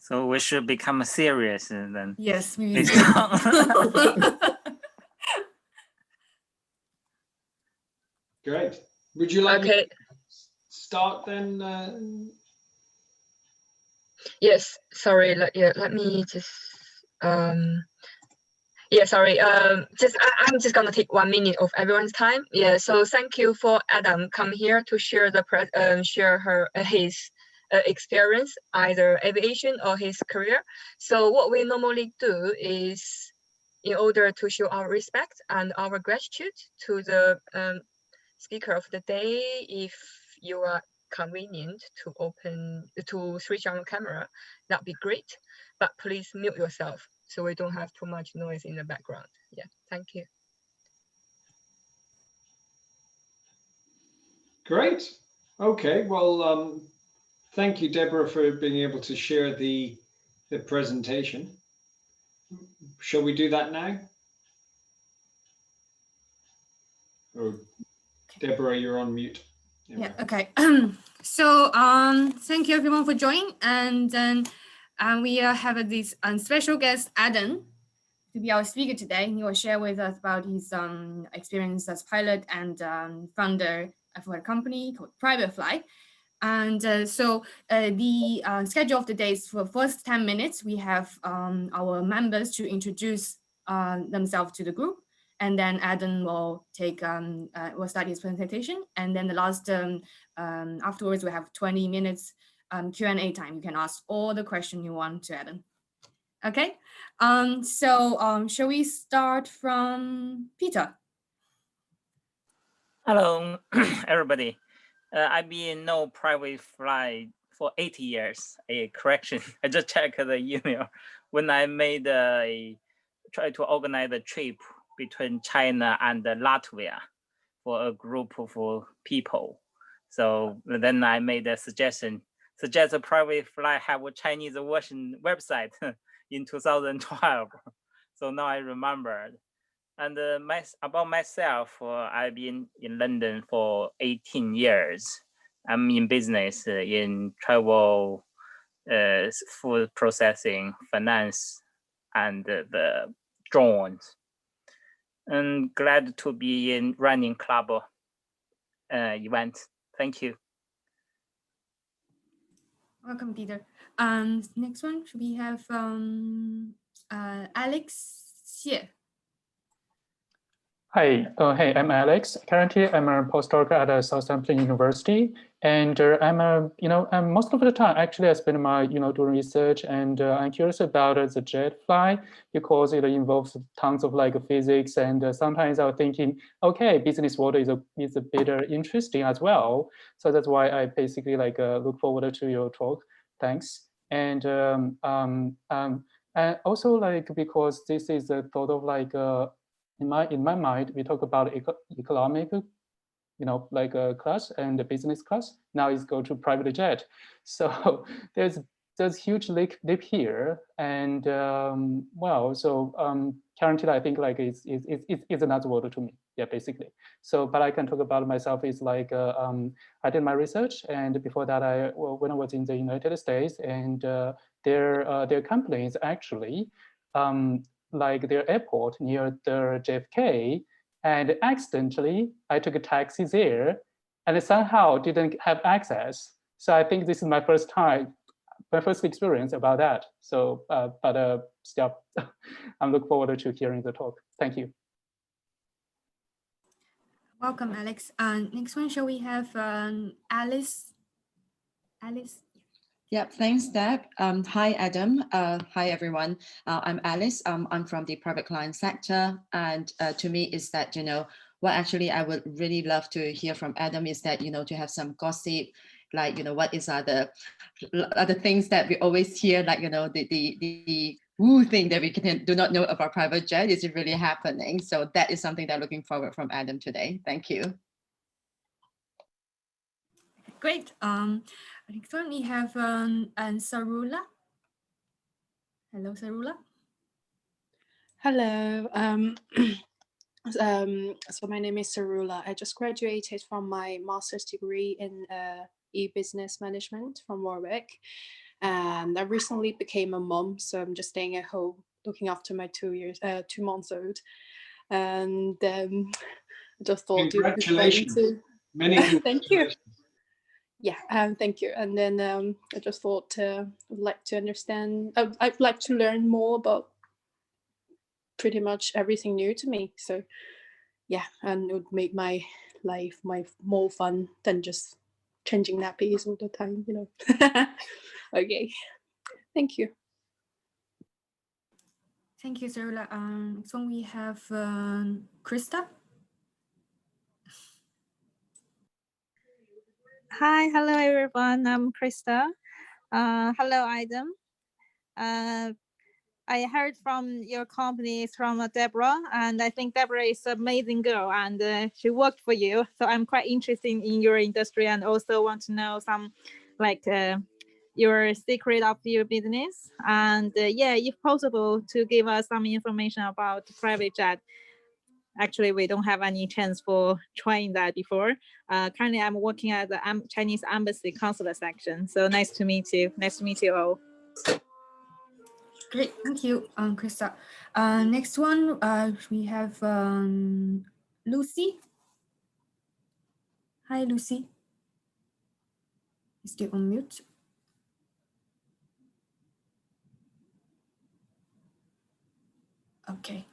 So we should become serious then. Yes, we Great. Would you like me to start then? Yes, sorry. Let me just. Yeah, sorry. I'm just gonna take 1 minute of everyone's time. Yeah. So thank you for Adam come here to share his experience, either aviation or his career. So what we normally do is, in order to show our respect and our gratitude to the speaker of the day, if you are convenient to switch on the camera, that'd be great. But please mute yourself so we don't have too much noise in the background. Yeah, thank you. Great. Okay. Well, thank you, Deborah, for being able to share the presentation. Shall we do that now? Oh, Deborah, you're on mute. Yeah, okay. So thank you everyone for joining, and then we have this special guest, Adam, to be our speaker today. He will share with us about his experience as pilot and founder of a company called PrivateFly. And so the schedule of the day is for the first 10 minutes, we have our members to introduce themselves to the group. And then Adam will will start his presentation. And then the last, afterwards, we have 20 minutes Q&A time. You can ask all the questions you want to Adam. Okay, so shall we start from Peter? Hello, everybody. I've been no PrivateFly for 8 years. A correction, I just checked the email when I try to organize a trip between China and Latvia for a group of people. So then I made a suggest a PrivateFly have a Chinese version website in 2012. So now I remembered. And about myself, I've been in London for 18 years. I'm in business in travel, food processing, finance, and the drones. And glad to be in running club event. Thank you. Welcome, Peter. Next one, should we have Alex Xie? Hi, hey, I'm Alex. Currently, I'm a postdoc at Southampton University, and most of the time, actually, I spend my, doing research, and I'm curious about the jet fly because it involves tons of physics, and sometimes I'm thinking, okay, business world is a bit interesting as well. So that's why I basically look forward to your talk. Thanks. And also because this is a sort of in my mind, we talk about economic, class and the business class. Now it's go to private jet. So there's huge leap here, and currently I think it's another world to me. Yeah, basically. So, but I can talk about myself. Is I did my research, and before that, when I was in the United States, and their companies actually. Their airport near the JFK, and accidentally I took a taxi there, and somehow didn't have access. So I think this is my first experience about that. So, still, I'm looking forward to hearing the talk. Thank you. Welcome, Alex. Next one, shall we have Alice? Alice. Yeah, thanks, Deb. Hi, Adam. Hi, everyone. I'm Alice. I'm from the private client sector. And to me, is that, what actually I would really love to hear from Adam is that, to have some gossip, what is other things that we always hear, the woo thing that we do not know about private jet. Is it really happening? So that is something that I'm looking forward from Adam today. Thank you. Great. Next one we have Sarula. Hello, Sarula. Hello. So my name is Sarula. I just graduated from my master's degree in e-business management from Warwick. and I recently became a mom, so I'm just staying at home looking after my 2 months old. And I just thought congratulations. Many congratulations. Thank you. Yeah, thank you. And then I just thought I'd like to understand. I'd like to learn more about pretty much everything new to me. So yeah, and it would make my life more fun than just changing nappies all the time, you know. Okay, thank you. Thank you, Sarula. So we have Krista. Hi, hello everyone. I'm Krista. Hello, Adam. I heard from your company from Deborah, and I think Deborah is an amazing girl, and she worked for you. So I'm quite interested in your industry, and also want to know some, like, your secret of your business. And yeah, if possible, to give us some information about private jet. Actually, we don't have any chance for trying that before. Currently, I'm working at the Chinese Embassy Consular section. So nice to meet you. Nice to meet you all. Great, thank you, Krista. Next one, we have Lucy. Hi, Lucy. Still on mute. Okay.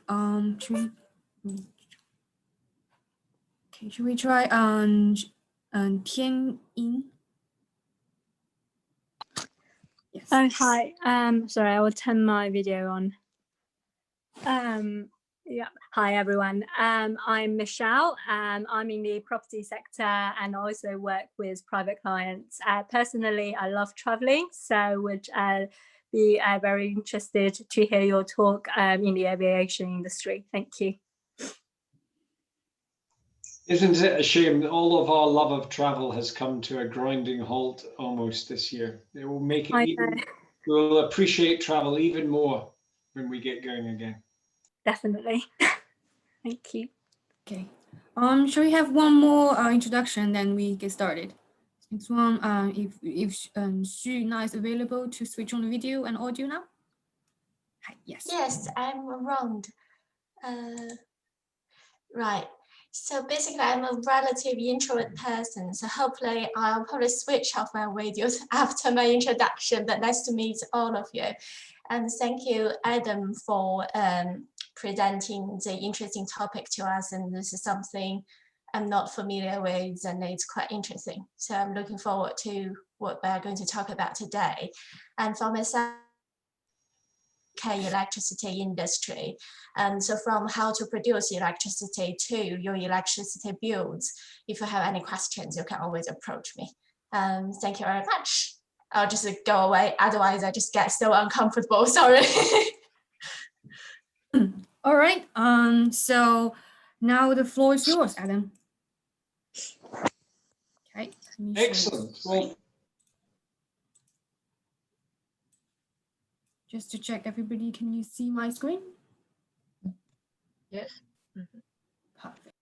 Should we try Tian Yin? Yes. Oh, hi. Sorry, I will turn my video on. Yeah. Hi, everyone. I'm Michelle. I'm in the property sector and also work with private clients. Personally, I love traveling, so would be very interested to hear your talk in the aviation industry. Thank you. Isn't it a shame that all of our love of travel has come to a grinding halt almost this year? It will make it even, we'll appreciate travel even more when we get going again. Definitely. Thank you. Okay. Shall we have one more introduction, then we get started? Next one, if Xu Na is available to switch on the video and audio now. Hi, yes. Yes, I'm around. Right. So basically, I'm a relatively introvert person. So hopefully, I'll probably switch off my videos after my introduction. But nice to meet all of you, and thank you, Adam, for presenting the interesting topic to us. And this is something I'm not familiar with, and it's quite interesting. So I'm looking forward to what we're going to talk about today. And for myself, electricity industry, and so from how to produce electricity to your electricity bills. If you have any questions, you can always approach me. Thank you very much. I'll just go away, otherwise I just get so uncomfortable. Sorry. All right. So now the floor is yours, Adam. Okay. Excellent. Well, just to check, everybody, can you see my screen? Yes. Mm-hmm. Perfect.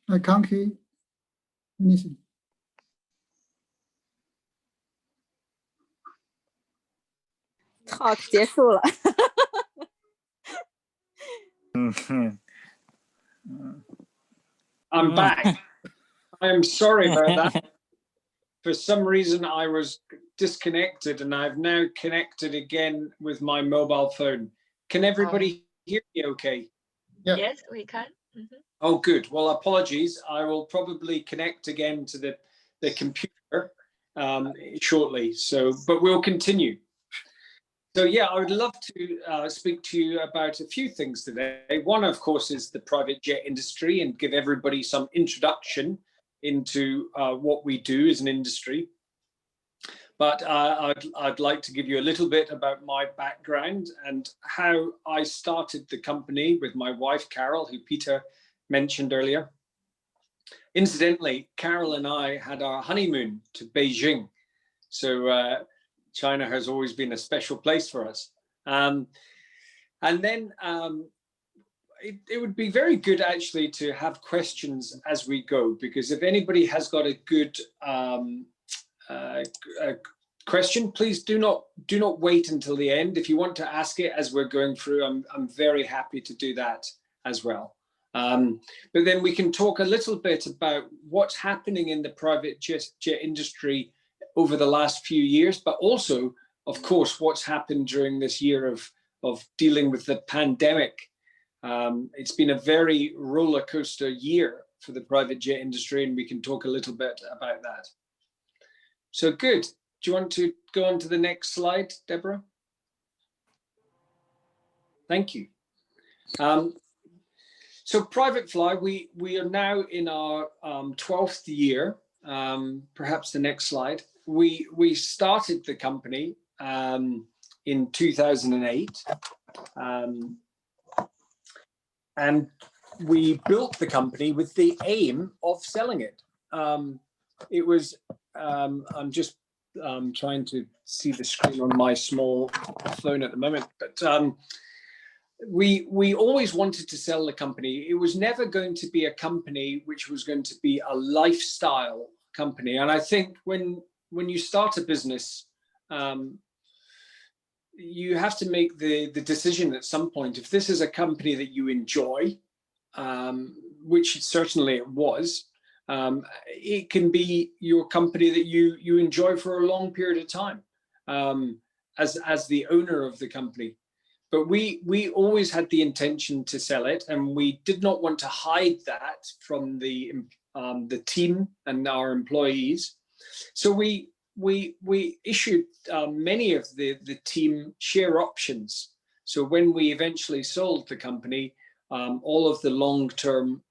I can't hear anything. Talk 结束了。I'm back. I'm sorry about that. For some reason, I was disconnected, and I've now connected again with my mobile phone. Can everybody hear me okay? Yeah. Yes, we can. Mm-hmm. Oh, good. Well, apologies. I will probably connect again to the computer shortly. So, but we'll continue. So yeah, I would love to speak to you about a few things today. One, of course, is the private jet industry and give everybody some introduction into what we do as an industry. But I'd like to give you a little bit about my background and how I started the company with my wife, Carol, who Peter mentioned earlier. Incidentally, Carol and I had our honeymoon to Beijing. So China has always been a special place for us. And then it would be very good actually to have questions as we go, because if anybody has got a good question, please do not wait until the end. If you want to ask it as we're going through, I'm very happy to do that as well. But then we can talk a little bit about what's happening in the private jet industry over the last few years, but also, of course, what's happened during this year of dealing with the pandemic. It's been a very roller coaster year for the private jet industry, and we can talk a little bit about that. So good. Do you want to go on to the next slide, Deborah? Thank you. So PrivateFly, we are now in our 12th year. Perhaps the next slide. We started the company in 2008, and we built the company with the aim of selling it. It was, I'm just trying to see the screen on my small phone at the moment, but we always wanted to sell the company. It was never going to be a company which was going to be a lifestyle company. And I think when you start a business, you have to make the decision at some point. If this is a company that you enjoy, which certainly it was, it can be your company that you enjoy for a long period of time as the owner of the company. But we always had the intention to sell it, and we did not want to hide that from the team and our employees. So we issued many of the team share options. So when we eventually sold the company, all of the long-term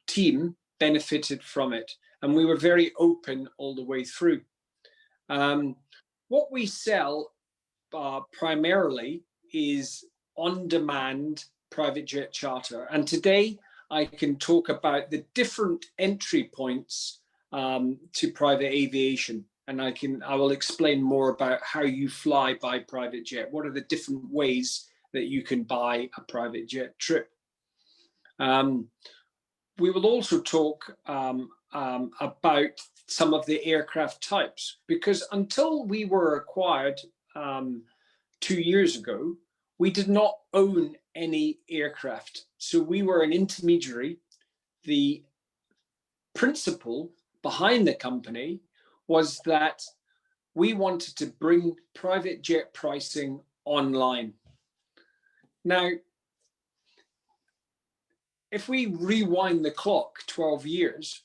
team benefited from it, and we were very open all the way through. What we sell primarily is on-demand private jet charter, and today I can talk about the different entry points to private aviation, and I will explain more about how you fly by private jet. What are the different ways that you can buy a private jet trip? We will also talk about some of the aircraft types, because until we were acquired 2 years ago, we did not own any aircraft. So we were an intermediary. The principle behind the company was that we wanted to bring private jet pricing online. Now, if we rewind the clock 12 years,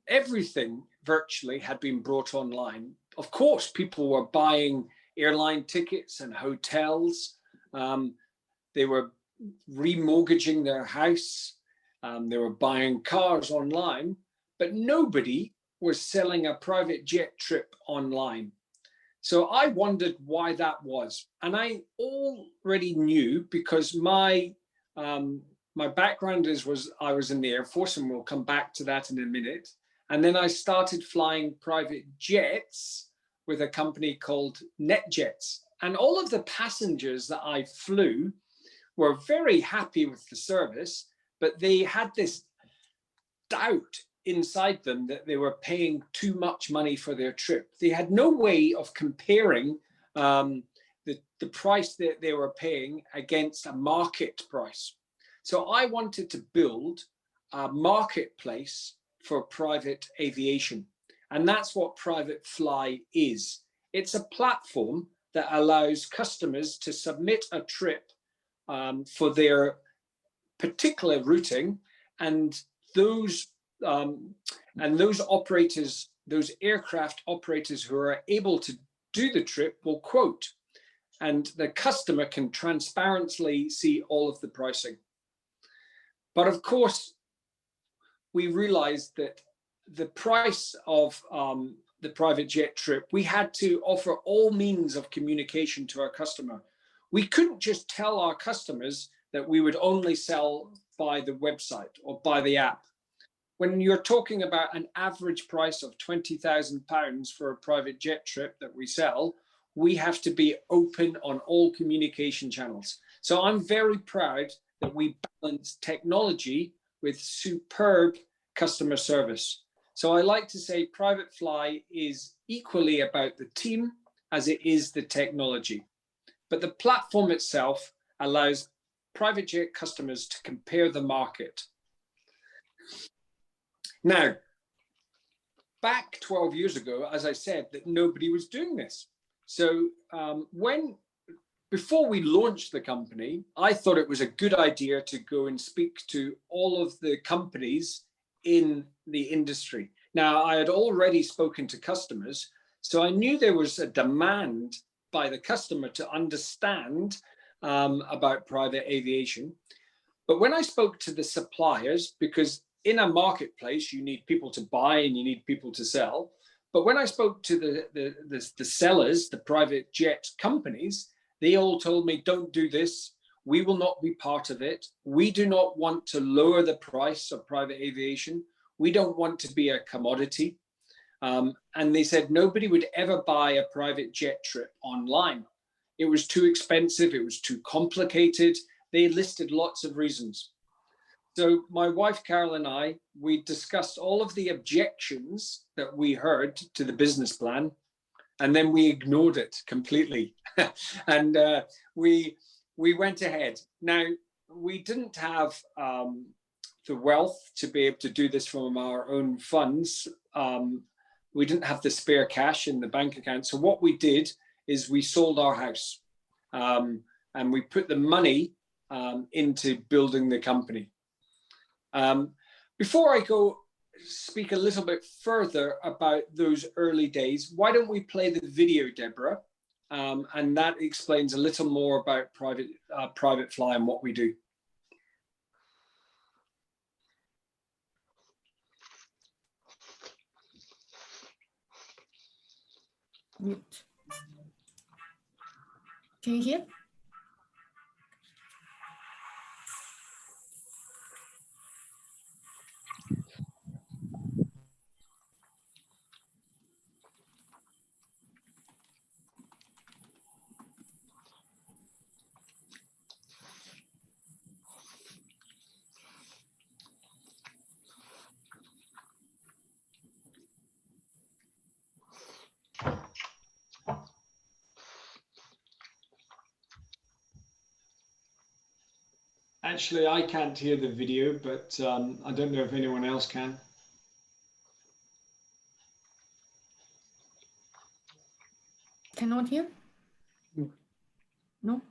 everything virtually had been brought online. Of course, people were buying airline tickets and hotels. They were remortgaging their house. They were buying cars online, but nobody was selling a private jet trip online. So I wondered why that was. And I already knew, because my background I was in the Air Force, and we'll come back to that in a minute. And then I started flying private jets with a company called NetJets. And all of the passengers that I flew were very happy with the service, but they had this doubt inside them that they were paying too much money for their trip. They had no way of comparing the price that they were paying against a market price. So I wanted to build a marketplace for private aviation. And that's what PrivateFly is. It's a platform that allows customers to submit a trip for their particular routing, and those operators, those aircraft operators who are able to do the trip will quote, and the customer can transparently see all of the pricing. But of course, we realized that the price of the private jet trip, we had to offer all means of communication to our customer. We couldn't just tell our customers that we would only sell by the website or by the app. When you're talking about an average price of £20,000 for a private jet trip that we sell, we have to be open on all communication channels. So I'm very proud that we balance technology with superb customer service. So I like to say PrivateFly is equally about the team as it is the technology. But the platform itself allows private jet customers to compare the market. Now, back 12 years ago, as I said, that nobody was doing this. So before we launched the company, I thought it was a good idea to go and speak to all of the companies in the industry. Now, I had already spoken to customers, so I knew there was a demand by the customer to understand about private aviation. But when I spoke to the suppliers, because in a marketplace, you need people to buy and you need people to sell. But when I spoke to the sellers, the private jet companies, they all told me, don't do this. We will not be part of it. We do not want to lower the price of private aviation. We don't want to be a commodity. And they said nobody would ever buy a private jet trip online. It was too expensive. It was too complicated. They listed lots of reasons. So my wife, Carol, and I, we discussed all of the objections that we heard to the business plan, and then we ignored it completely. And we went ahead. Now, we didn't have the wealth to be able to do this from our own funds. We didn't have the spare cash in the bank account. So what we did is we sold our house and we put the money into building the company. Before I go speak a little bit further about those early days, why don't we play the video, Deborah? And that explains a little more about PrivateFly and what we do. Mute. Can you hear? Actually, I can't hear the video, but I don't know if anyone else can. Cannot hear? No?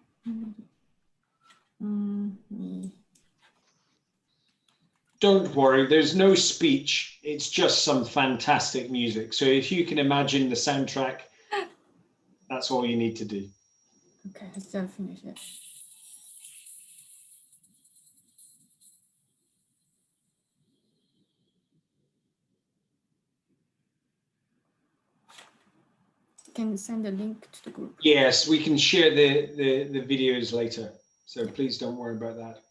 Don't worry, there's no speech. It's just some fantastic music. So if you can imagine the soundtrack, that's all you need to do. Okay, I still finish it. Can send a link to the group. Yes, we can share the videos later. So please don't worry about that.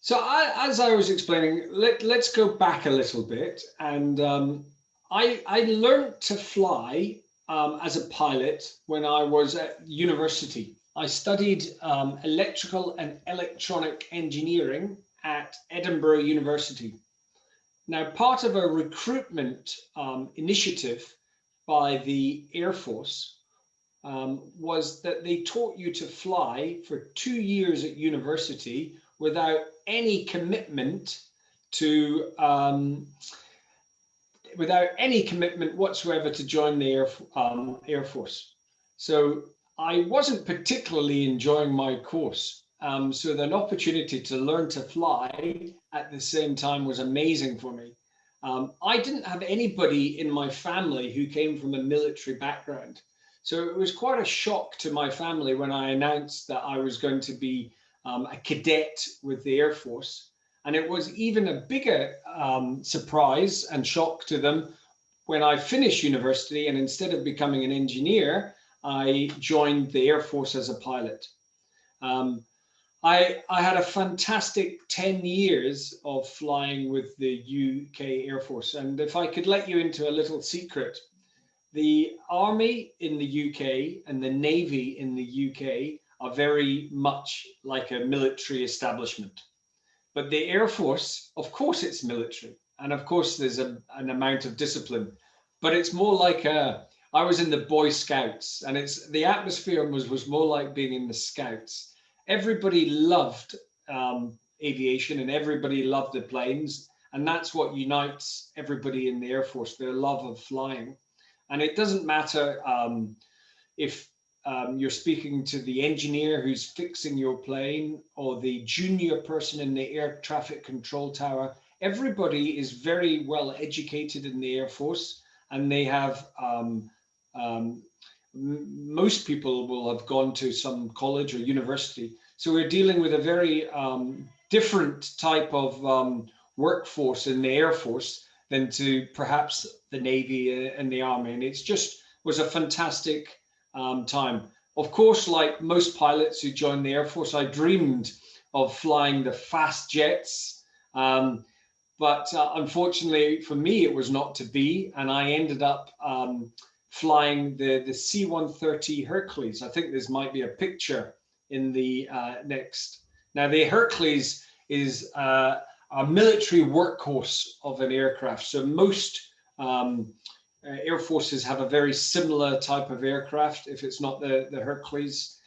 So as I was explaining, let's go back a little bit. And I learned to fly as a pilot when I was at university. I studied electrical and electronic engineering at Edinburgh University. Now, part of a recruitment initiative by the Air Force was that they taught you to fly for 2 years at university without any commitment to whatsoever to join the Air Force. So I wasn't particularly enjoying my course. So an opportunity to learn to fly at the same time was amazing for me. I didn't have anybody in my family who came from a military background. So it was quite a shock to my family when I announced that I was going to be a cadet with the Air Force. And it was even a bigger surprise and shock to them when I finished university, and instead of becoming an engineer, I joined the Air Force as a pilot. I had a fantastic 10 years of flying with the UK Air Force. And if I could let you into a little secret, the Army in the UK and the Navy in the UK are very much like a military establishment. But the Air Force, of course, it's military. And of course, there's an amount of discipline. But it's more like I was in the Boy Scouts, and the atmosphere was more like being in the Scouts. Everybody loved aviation, and everybody loved the planes. And that's what unites everybody in the Air Force, their love of flying. And it doesn't matter if you're speaking to the engineer who's fixing your plane or the junior person in the air traffic control tower. Everybody is very well educated in the Air Force, and they have, most people will have gone to some college or university. So we're dealing with a very different type of workforce in the Air Force than to perhaps the Navy and the Army. And it's just was a fantastic time. Of course, like most pilots who join the Air Force, I dreamed of flying the fast jets. But unfortunately for me, it was not to be. And I ended up flying the C-130 Hercules. I think this might be a picture in the next. Now, the Hercules is a military workhorse of an aircraft. So most Air Forces have a very similar type of aircraft. If it's not the Hercules,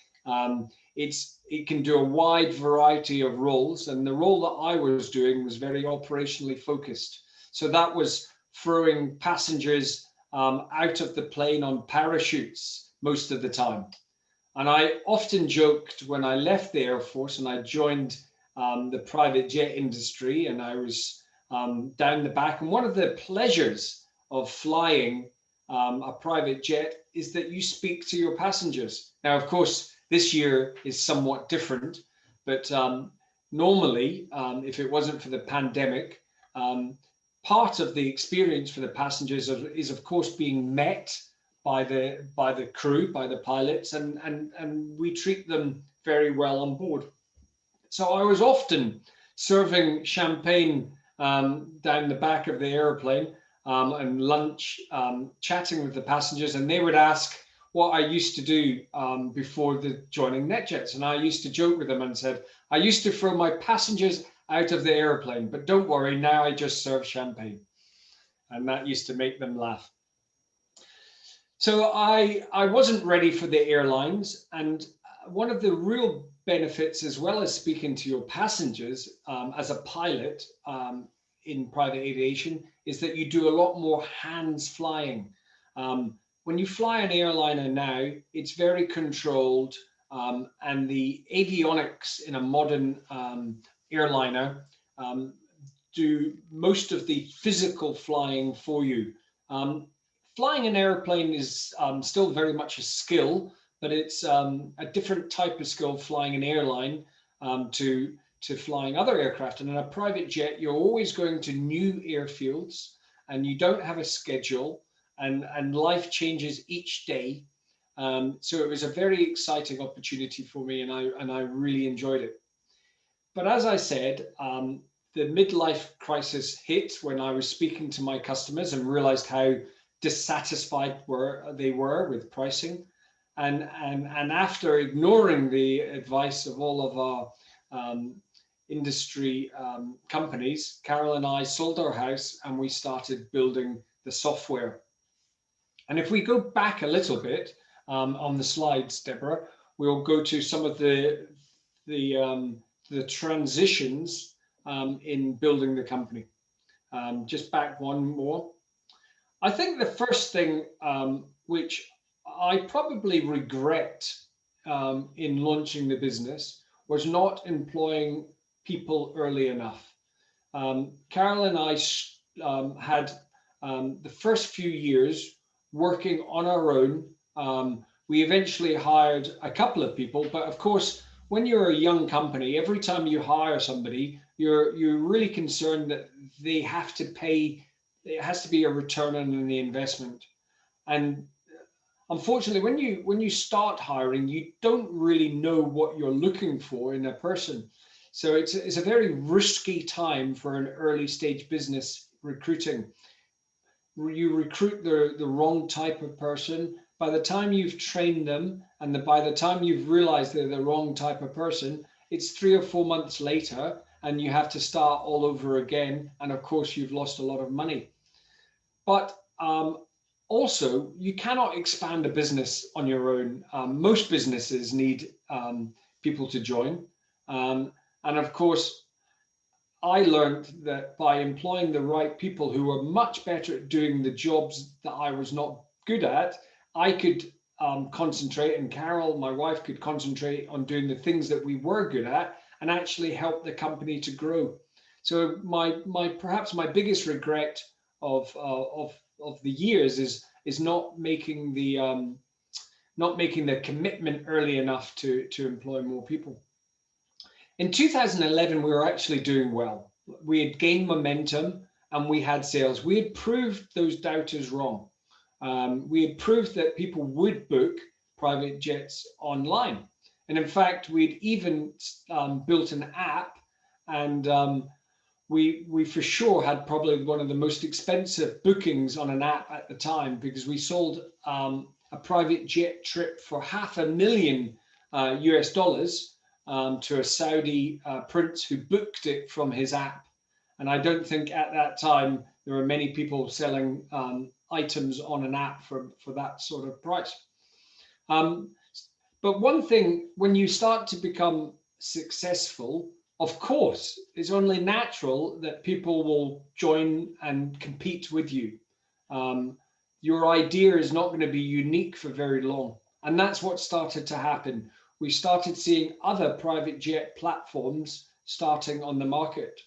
it can do a wide variety of roles. And the role that I was doing was very operationally focused. So that was throwing passengers out of the plane on parachutes most of the time. And I often joked when I left the Air Force and I joined the private jet industry, and I was down the back. And one of the pleasures of flying a private jet is that you speak to your passengers. Now, of course, this year is somewhat different, but normally, if it wasn't for the pandemic, part of the experience for the passengers is of course being met by the crew, by the pilots, and we treat them very well on board. So I was often serving champagne down the back of the airplane and lunch, chatting with the passengers, and they would ask what I used to do before joining NetJets. And I used to joke with them and said, I used to throw my passengers out of the airplane, but don't worry, now I just serve champagne. And that used to make them laugh. So I wasn't ready for the airlines. And one of the real benefits, as well as speaking to your passengers as a pilot in private aviation, is that you do a lot more hands flying. When you fly an airliner now, it's very controlled, and the avionics in a modern airliner do most of the physical flying for you. Flying an airplane is still very much a skill, but it's a different type of skill flying an airline to flying other aircraft. And in a private jet, you're always going to new airfields, and you don't have a schedule, and life changes each day. So it was a very exciting opportunity for me, and I really enjoyed it. But as I said, the midlife crisis hit when I was speaking to my customers and realized how dissatisfied they were with pricing. And after ignoring the advice of all of our industry companies, Carol and I sold our house and we started building the software. And if we go back a little bit on the slides, Deborah, we'll go to some of the transitions in building the company. Just back one more. I think the first thing which I probably regret in launching the business was not employing people early enough. Carol and I had the first few years working on our own. We eventually hired a couple of people, but of course, when you're a young company, every time you hire somebody, you're really concerned that they have to pay. It has to be a return on the investment. And unfortunately, when you start hiring, you don't really know what you're looking for in a person. So it's a very risky time for an early stage business recruiting. You recruit the wrong type of person. By the time you've trained them and by the time you've realized they're the wrong type of person, it's 3 or 4 months later and you have to start all over again. And of course, you've lost a lot of money. But also, you cannot expand a business on your own. Most businesses need people to join. And of course, I learned that by employing the right people who were much better at doing the jobs that I was not good at, I could concentrate, and Carol, my wife, could concentrate on doing the things that we were good at and actually help the company to grow. So perhaps my biggest regret of the years is not making the commitment early enough to employ more people. In 2011, we were actually doing well. We had gained momentum and we had sales. We had proved those doubters wrong. We had proved that people would book private jets online. And in fact, we'd even built an app, and we for sure had probably one of the most expensive bookings on an app at the time, because we sold a private jet trip for $500,000 US to a Saudi prince who booked it from his app. And I don't think at that time there were many people selling items on an app for that sort of price. But one thing, when you start to become successful, of course, it's only natural that people will join and compete with you. Your idea is not going to be unique for very long. And that's what started to happen. We started seeing other private jet platforms starting on the market.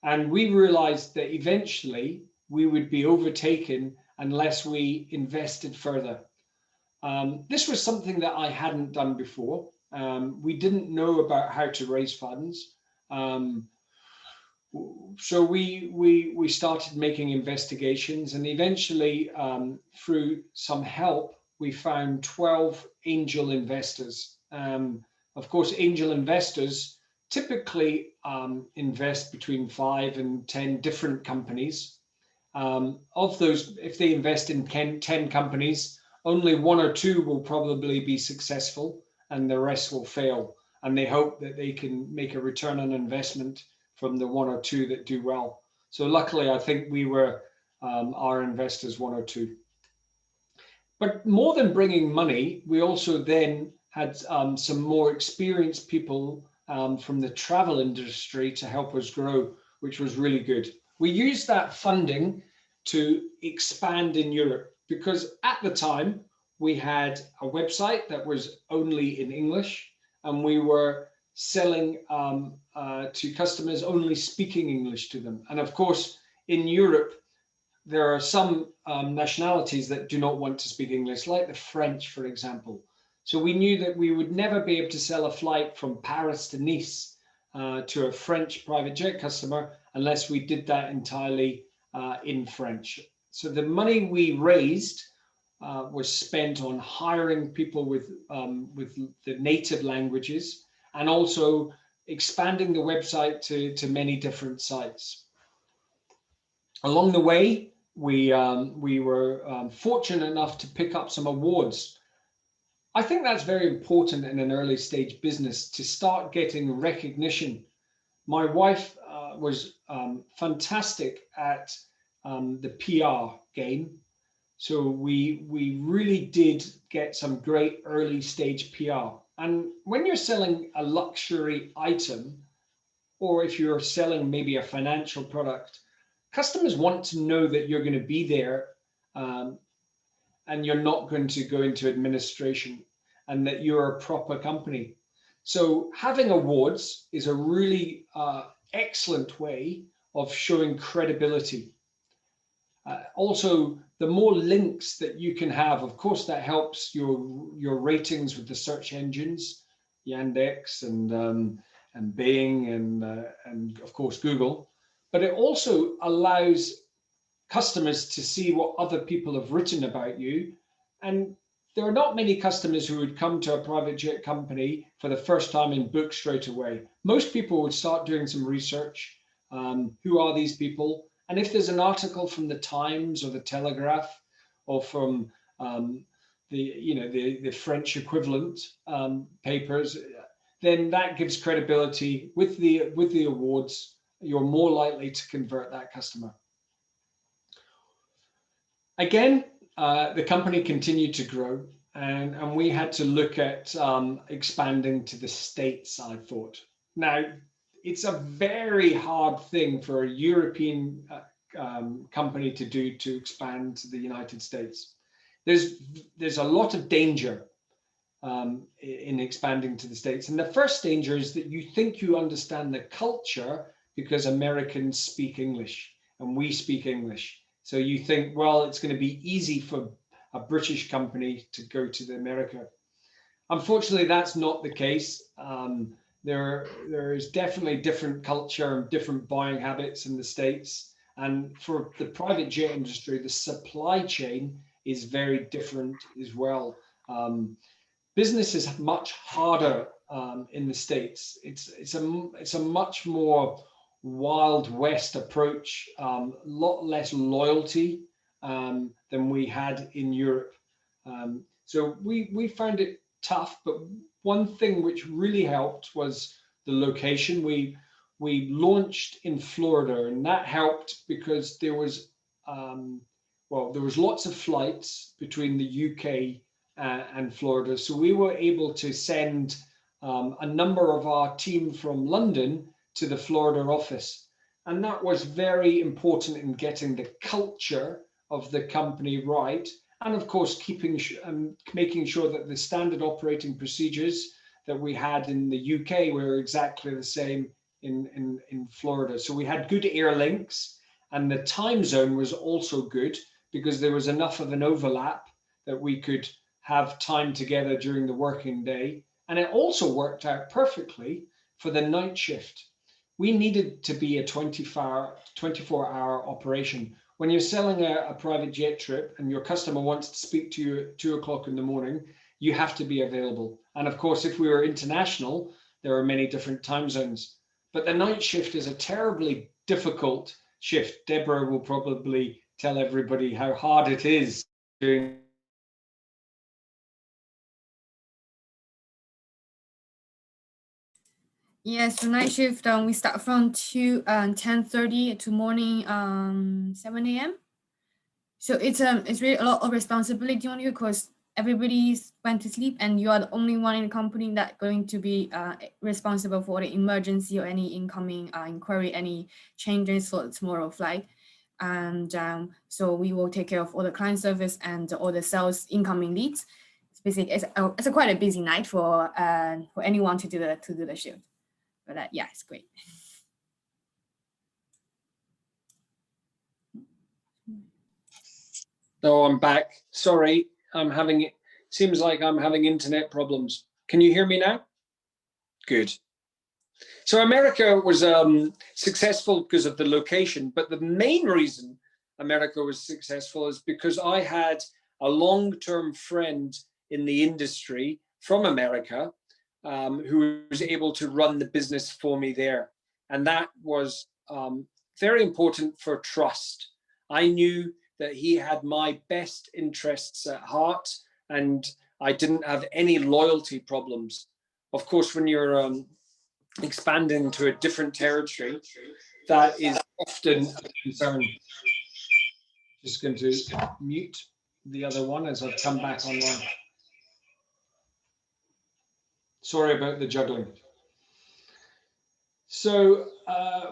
And we realized that eventually we would be overtaken unless we invested further. This was something that I hadn't done before. We didn't know about how to raise funds. So we started making investigations, and eventually through some help, we found 12 angel investors. Of course, angel investors typically invest between 5 and 10 different companies. Of those, if they invest in 10 companies, only 1 or 2 will probably be successful and the rest will fail. And they hope that they can make a return on investment from the 1 or 2 that do well. So luckily, I think we were our investors 1 or 2. But more than bringing money, we also then had some more experienced people from the travel industry to help us grow, which was really good. We used that funding to expand in Europe, because at the time we had a website that was only in English, and we were selling to customers only speaking English to them. And of course, in Europe, there are some nationalities that do not want to speak English, like the French, for example. So we knew that we would never be able to sell a flight from Paris to Nice to a French private jet customer unless we did that entirely in French. So the money we raised was spent on hiring people with the native languages, and also expanding the website to many different sites. Along the way, we were fortunate enough to pick up some awards. I think that's very important in an early stage business, to start getting recognition. My wife was fantastic at the PR game. So we really did get some great early stage PR. And when you're selling a luxury item, or if you're selling maybe a financial product, customers want to know that you're going to be there and you're not going to go into administration, and that you're a proper company. So having awards is a really excellent way of showing credibility. Also, the more links that you can have, of course, that helps your ratings with the search engines, Yandex and Bing and of course Google. But it also allows customers to see what other people have written about you. And there are not many customers who would come to a private jet company for the first time and book straight away. Most people would start doing some research. Who are these people? And if there's an article from the Times or the Telegraph or from the French equivalent papers, then that gives credibility with the awards. You're more likely to convert that customer. Again, the company continued to grow, and we had to look at expanding to the States, I thought. Now, it's a very hard thing for a European company to do, to expand to the United States. There's a lot of danger in expanding to the States. And the first danger is that you think you understand the culture because Americans speak English and we speak English. So you think, well, it's going to be easy for a British company to go to America. Unfortunately, that's not the case. There is definitely different culture and different buying habits in the States. And for the private jet industry, the supply chain is very different as well. Business is much harder in the States. It's a much more Wild West approach, a lot less loyalty than we had in Europe. So we found it tough, but one thing which really helped was the location. We launched in Florida, and that helped because there was lots of flights between the UK and Florida. So we were able to send a number of our team from London to the Florida office. And that was very important in getting the culture of the company right. And of course, making sure that the standard operating procedures that we had in the UK were exactly the same in Florida. So we had good air links, and the time zone was also good because there was enough of an overlap that we could have time together during the working day. And it also worked out perfectly for the night shift. We needed to be a 24-hour operation. When you're selling a private jet trip and your customer wants to speak to you at 2 o'clock in the morning, you have to be available. And of course, if we were international, there are many different time zones. But the night shift is a terribly difficult shift. Deborah will probably tell everybody how hard it is doing. Yes, the night shift, we start from 10:30 to morning 7 a.m. So it's really a lot of responsibility on you because everybody's went to sleep and you are the only one in the company that's going to be responsible for the emergency or any incoming inquiry, any changes for tomorrow flight. And so we will take care of all the client service and all the sales incoming leads. It's basically it's quite a busy night for anyone to do the shift. But yeah, it's great. Oh, I'm back. Sorry, seems like I'm having internet problems. Can you hear me now? Good. So America was successful because of the location, but the main reason America was successful is because I had a long-term friend in the industry from America who was able to run the business for me there. And that was very important for trust. I knew that he had my best interests at heart and I didn't have any loyalty problems. Of course, when you're expanding to a different territory, that is often a concern. Just going to mute the other one as I've come back online. Sorry about the juggling. So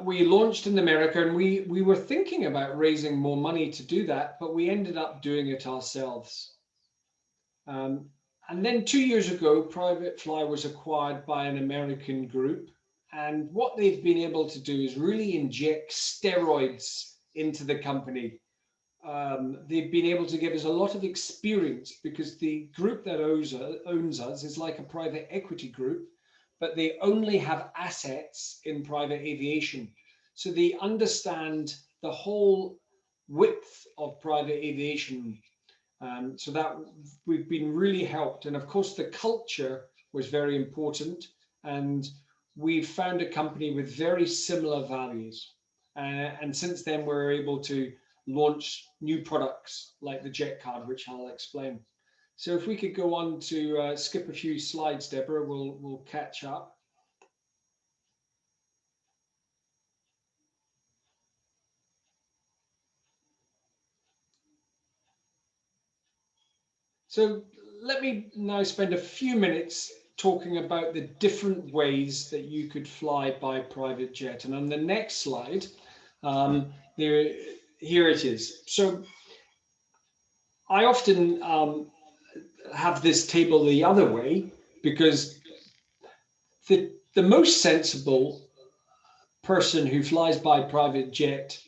we launched in America and we were thinking about raising more money to do that, but we ended up doing it ourselves. And then 2 years ago, PrivateFly was acquired by an American group. And what they've been able to do is really inject steroids into the company. they've been able to give us a lot of experience, because the group that owns us is like a private equity group, but they only have assets in private aviation. So they understand the whole width of private aviation. So that we've been really helped. And of course, the culture was very important. And we've found a company with very similar values. And since then, we're able to launch new products like the Jet Card, which I'll explain. So if we could go on to skip a few slides, Deborah, we'll catch up. So let me now spend a few minutes talking about the different ways that you could fly by private jet. And on the next slide, here it is. So I often have this table the other way, because the most sensible person who flies by private jet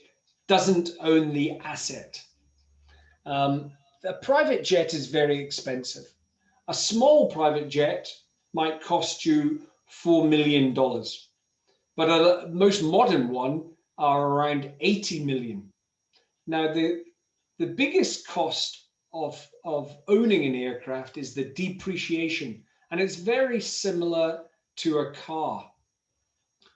doesn't own the asset. A private jet is very expensive. A small private jet might cost you $4 million, but a most modern one are around 80 million. Now, the biggest cost of owning an aircraft is the depreciation, and it's very similar to a car.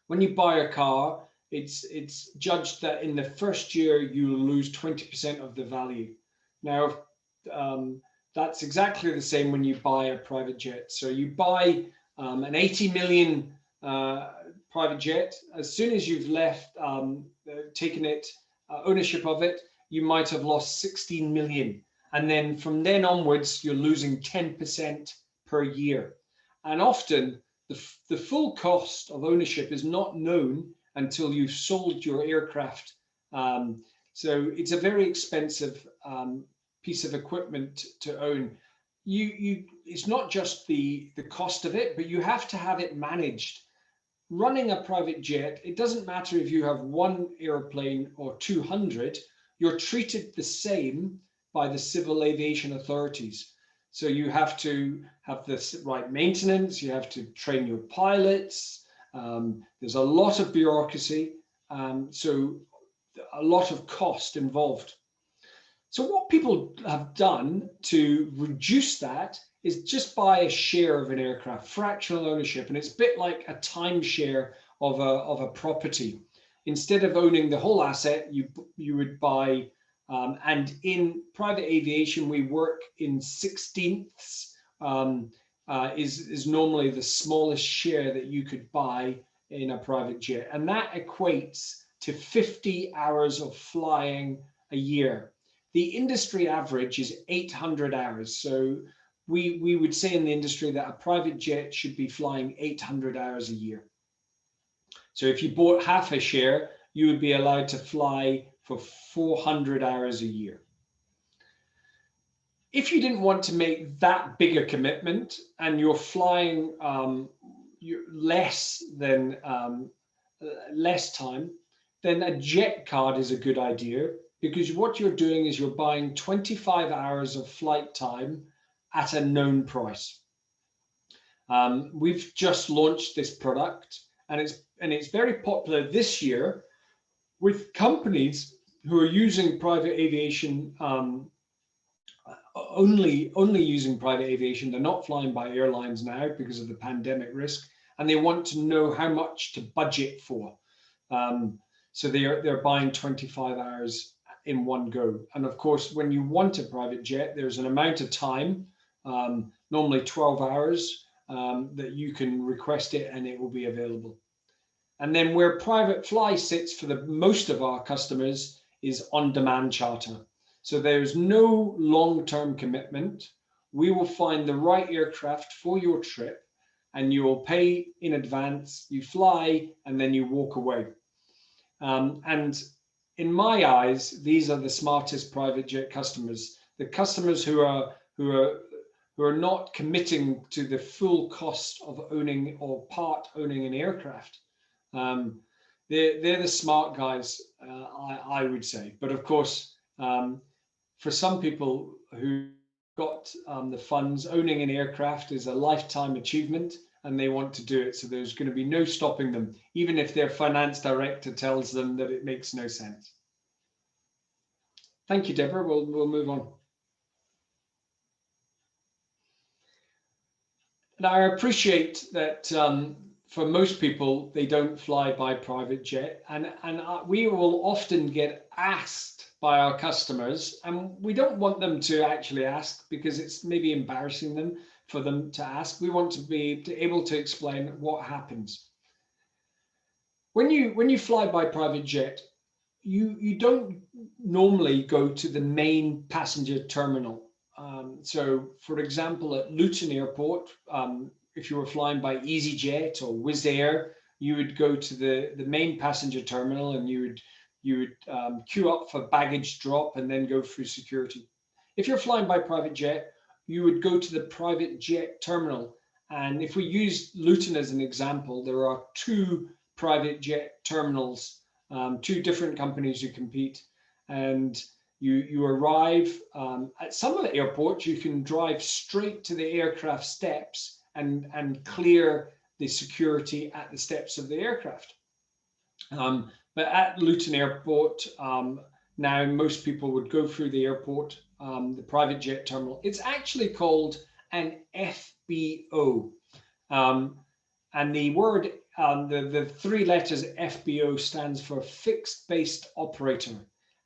When you buy a car, it's judged that in the first year you will lose 20% of the value. Now, that's exactly the same when you buy a private jet. So you buy an 80 million private jet. As soon as you've left, taken it, ownership of it, you might have lost 16 million. And then from then onwards, you're losing 10% per year. And often the full cost of ownership is not known until you've sold your aircraft. So it's a very expensive piece of equipment to own. It's not just the cost of it, but you have to have it managed. Running a private jet, it doesn't matter if you have one airplane or 200, you're treated the same by the civil aviation authorities. So you have to have the right maintenance, you have to train your pilots, there's a lot of bureaucracy, so a lot of cost involved. So what people have done to reduce that is just buy a share of an aircraft, fractional ownership, and it's a bit like a timeshare of a property. Instead of owning the whole asset, you would buy, and in private aviation, we work in 16ths, is normally the smallest share that you could buy in a private jet. And that equates to 50 hours of flying a year. The industry average is 800 hours. So we would say in the industry that a private jet should be flying 800 hours a year. So if you bought half a share, you would be allowed to fly for 400 hours a year. If you didn't want to make that big a commitment and you're flying less time, then a jet card is a good idea, because what you're doing is you're buying 25 hours of flight time at a known price. We've just launched this product, and it's very popular this year with companies who are using private aviation, only using private aviation. They're not flying by airlines now because of the pandemic risk, and they want to know how much to budget for. So they're buying 25 hours in one go. And of course, when you want a private jet, there's an amount of time, normally 12 hours, that you can request it and it will be available. And then where PrivateFly sits for the most of our customers is on-demand charter. So there's no long-term commitment. We will find the right aircraft for your trip, and you will pay in advance, you fly, and then you walk away. And in my eyes, these are the smartest private jet customers. The customers who are not committing to the full cost of owning or part owning an aircraft. They're the smart guys, I would say. But of course, For some people who got the funds, owning an aircraft is a lifetime achievement and they want to do it. So there's going to be no stopping them, even if their finance director tells them that it makes no sense. Thank you, Deborah. We'll move on. Now, I appreciate that for most people, they don't fly by private jet. And we will often get asked by our customers, and we don't want them to actually ask because it's maybe embarrassing them for them to ask. We want to be able to explain what happens. When you fly by private jet, you don't normally go to the main passenger terminal. So, for example, at Luton Airport, if you were flying by EasyJet or Wizz Air, you would go to the main passenger terminal and you would queue up for baggage drop and then go through security. If you're flying by private jet, you would go to the private jet terminal. And if we use Luton as an example, there are 2 private jet terminals, 2 different companies who compete. And you arrive at some of the airports, you can drive straight to the aircraft steps and clear the security at the steps of the aircraft. But at Luton Airport, now most people would go through the airport, the private jet terminal. It's actually called an FBO. And the word, the 3 letters FBO stands for fixed based operator.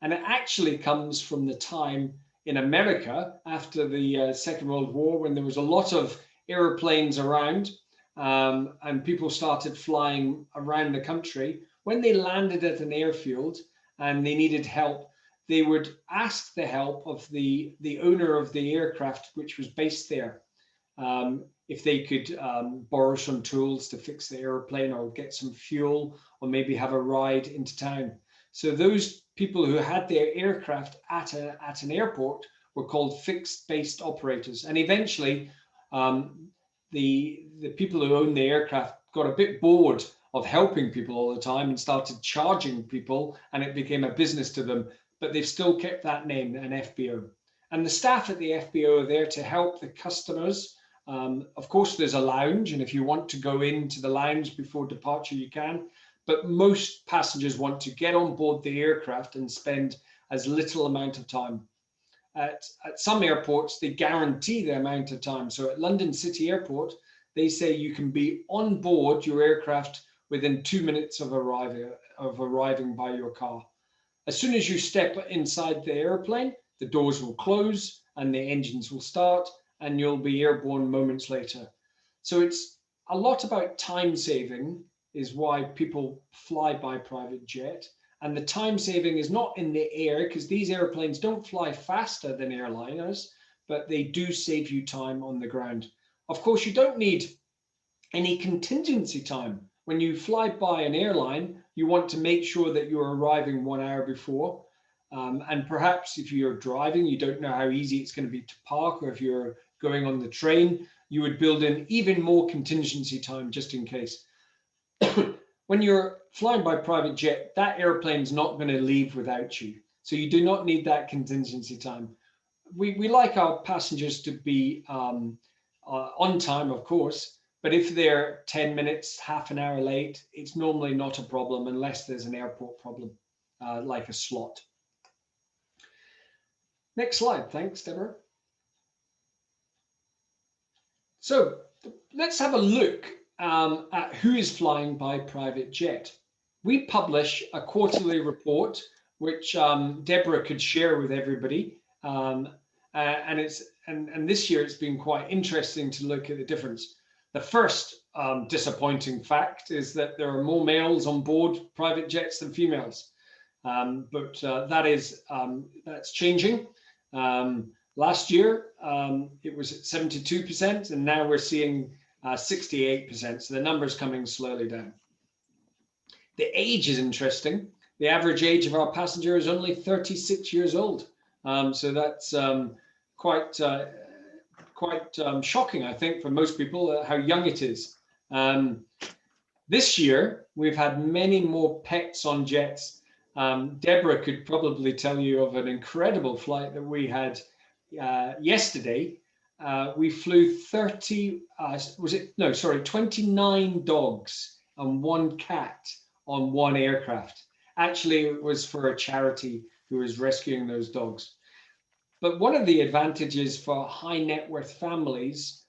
And it actually comes from the time in America after the Second World War, when there was a lot of airplanes around and people started flying around the country. When they landed at an airfield and they needed help, they would ask the help of the owner of the aircraft, which was based there, if they could borrow some tools to fix the airplane or get some fuel or maybe have a ride into town. So those people who had their aircraft at an airport were called fixed-based operators. And eventually, the people who owned the aircraft got a bit bored of helping people all the time and started charging people, and it became a business to them. But they've still kept that name, an FBO. And the staff at the FBO are there to help the customers. Of course, there's a lounge, and if you want to go into the lounge before departure, you can. But most passengers want to get on board the aircraft and spend as little amount of time. At some airports, they guarantee the amount of time. So at London City Airport, they say you can be on board your aircraft within 2 minutes of arriving by your car. As soon as you step inside the airplane, the doors will close and the engines will start and you'll be airborne moments later. So it's a lot about time saving is why people fly by private jet. And the time saving is not in the air, because these airplanes don't fly faster than airliners, but they do save you time on the ground. Of course, you don't need any contingency time. When you fly by an airline, you want to make sure that you're arriving 1 hour before. And perhaps if you're driving, you don't know how easy it's going to be to park, or if you're going on the train, you would build in even more contingency time just in case. When you're flying by private jet, that airplane's not going to leave without you. So you do not need that contingency time. We like our passengers to be on time, of course, but if they're 10 minutes, half an hour late, it's normally not a problem unless there's an airport problem, like a slot. Next slide. Thanks, Deborah. So let's have a look at who is flying by private jet. We publish a quarterly report, which Deborah could share with everybody. And this year it's been quite interesting to look at the difference. The first disappointing fact is that there are more males on board private jets than females. But that's changing. Last year, it was at 72%, and now we're seeing 68%. So the number's coming slowly down. The age is interesting. The average age of our passenger is only 36 years old. So that's quite shocking, I think, for most people, how young it is. This year, we've had many more pets on jets. Deborah could probably tell you of an incredible flight that we had yesterday. We flew 29 dogs and 1 cat on 1 aircraft. Actually, it was for a charity who was rescuing those dogs. But one of the advantages for high net worth families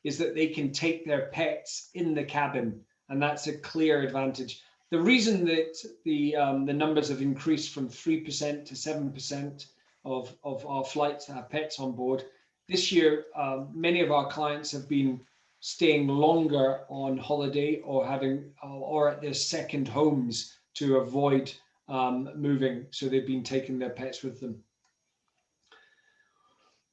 is that they can take their pets in the cabin, and that's a clear advantage. The reason that the numbers have increased from 3% to 7% of our flights to have pets on board, this year, many of our clients have been staying longer on holiday or at their second homes to avoid moving. So they've been taking their pets with them.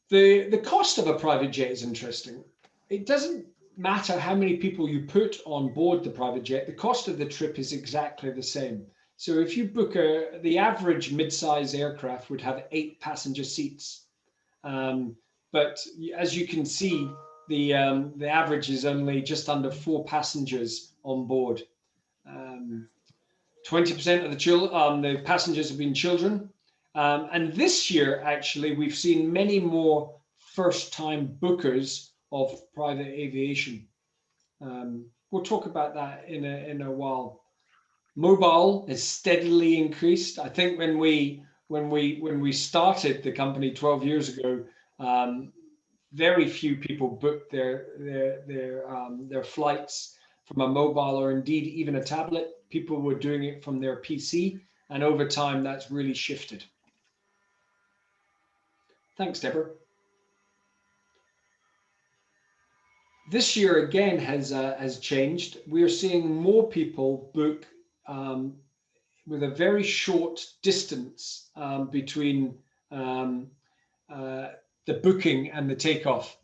The cost of a private jet is interesting. It doesn't matter how many people you put on board the private jet, the cost of the trip is exactly the same. So if you book the average mid-size aircraft would have 8 passenger seats. But as you can see, the average is only just under 4 passengers on board. 20% of the passengers have been children. And this year, actually, we've seen many more first-time bookers of private aviation. We'll talk about that in a while. Mobile has steadily increased. I think when we started the company 12 years ago, very few people booked their flights from a mobile or indeed even a tablet. People were doing it from their PC, and over time that's really shifted. Thanks, Deborah. This year again has changed. We are seeing more people book with a very short distance between the booking and the takeoff.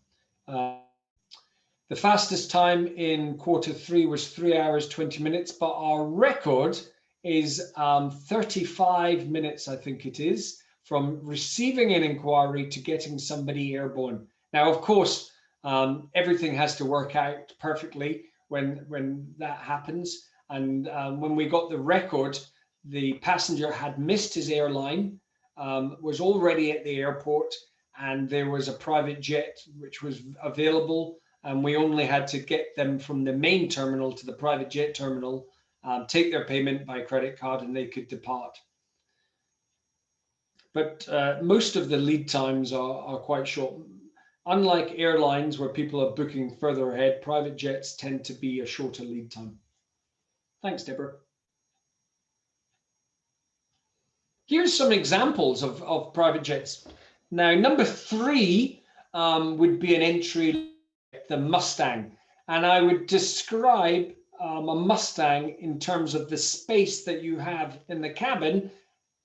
The fastest time in Q3 was 3 hours, 20 minutes, but our record is 35 minutes, I think it is, from receiving an inquiry to getting somebody airborne. Now, of course, everything has to work out perfectly when that happens. And when we got the record, the passenger had missed his airline, was already at the airport, and there was a private jet which was available, and we only had to get them from the main terminal to the private jet terminal, take their payment by credit card, and they could depart. But most of the lead times are quite short. Unlike airlines where people are booking further ahead, private jets tend to be a shorter lead time. Thanks, Deborah. Here's some examples of private jets. Now, number 3 would be an entry, the Mustang. And I would describe a Mustang in terms of the space that you have in the cabin,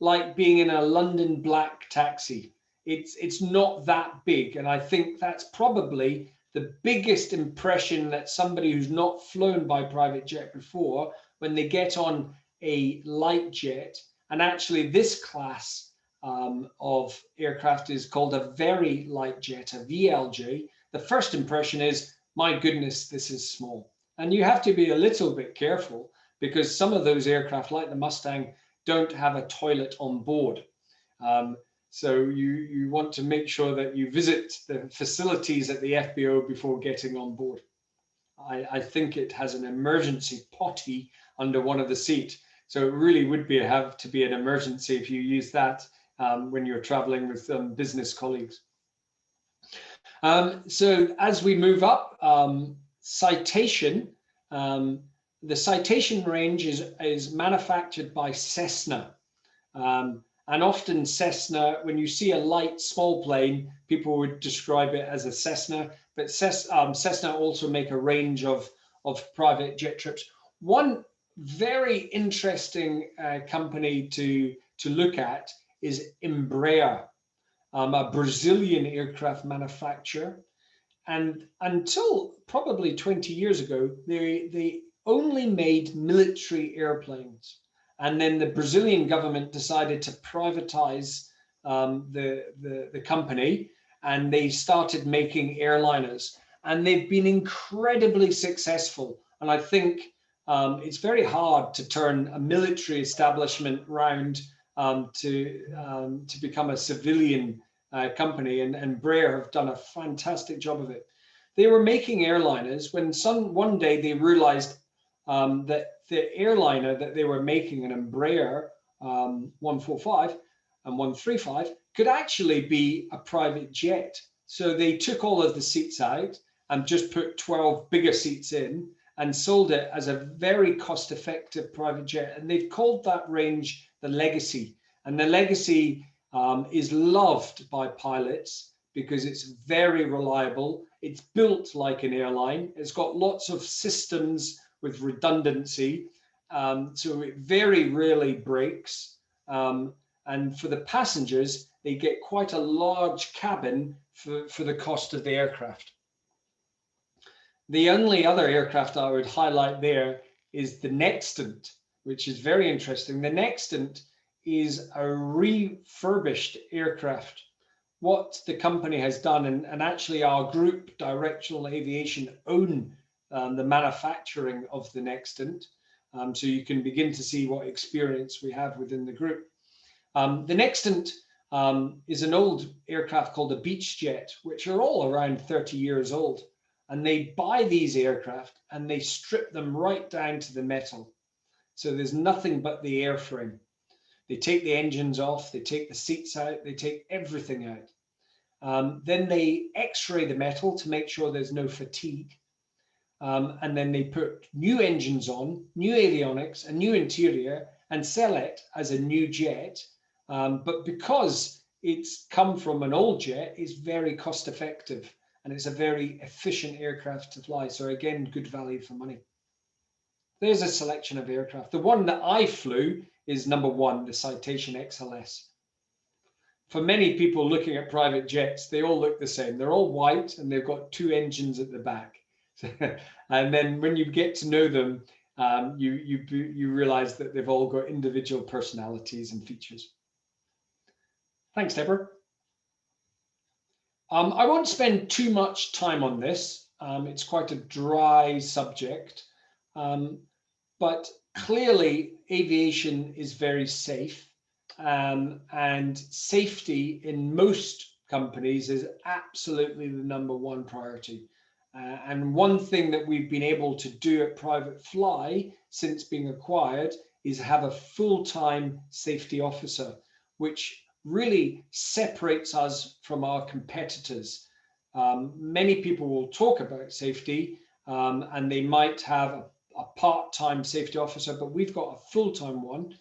like being in a London black taxi. It's not that big. And I think that's probably the biggest impression that somebody who's not flown by private jet before, when they get on a light jet, and actually this class of aircraft is called a very light jet, a VLJ. The first impression is, my goodness, this is small. And you have to be a little bit careful because some of those aircraft, like the Mustang, don't have a toilet on board. So you want to make sure that you visit the facilities at the FBO before getting on board. I think it has an emergency potty under one of the seats. So it really would have to be an emergency if you use that when you're traveling with business colleagues. So as we move up, Citation, the Citation range is manufactured by Cessna. And often Cessna, when you see a light small plane, people would describe it as a Cessna, but Cessna also make a range of private jet trips. One very interesting company to look at is Embraer, a Brazilian aircraft manufacturer. And until probably 20 years ago, they only made military airplanes. And then the Brazilian government decided to privatize the company, and they started making airliners. And they've been incredibly successful. And I think it's very hard to turn a military establishment round to become a civilian company, and Embraer have done a fantastic job of it. They were making airliners when one day they realized that the airliner that they were making, an Embraer 145 and 135, could actually be a private jet. So they took all of the seats out and just put 12 bigger seats in and sold it as a very cost-effective private jet. And they've called that range the Legacy. And the Legacy is loved by pilots because it's very reliable. It's built like an airline. It's got lots of systems with redundancy. So it very rarely breaks. And for the passengers, they get quite a large cabin for the cost of the aircraft. The only other aircraft I would highlight there is the Nextant, which is very interesting. The Nextant is a refurbished aircraft. What the company has done, and actually our group, Directional Aviation, own the manufacturing of the Nextant. So you can begin to see what experience we have within the group. The Nextant is an old aircraft called a Beechjet, which are all around 30 years old. And they buy these aircraft and they strip them right down to the metal. So there's nothing but the airframe. They take the engines off, they take the seats out, they take everything out. Then they x-ray the metal to make sure there's no fatigue. And then they put new engines on, new avionics, a new interior, and sell it as a new jet. But because it's come from an old jet, it's very cost effective. And it's a very efficient aircraft to fly. So again, good value for money. There's a selection of aircraft. The one that I flew is number 1, the Citation XLS. For many people looking at private jets, they all look the same. They're all white and they've got 2 engines at the back. And then when you get to know them, you realize that they've all got individual personalities and features. Thanks, Deborah. I won't spend too much time on this. It's quite a dry subject, but clearly aviation is very safe, and safety in most companies is absolutely the #1 priority. And one thing that we've been able to do at PrivateFly since being acquired is have a full-time safety officer, which really separates us from our competitors. Many people will talk about safety and they might have a part-time safety officer, but we've got a full-time one.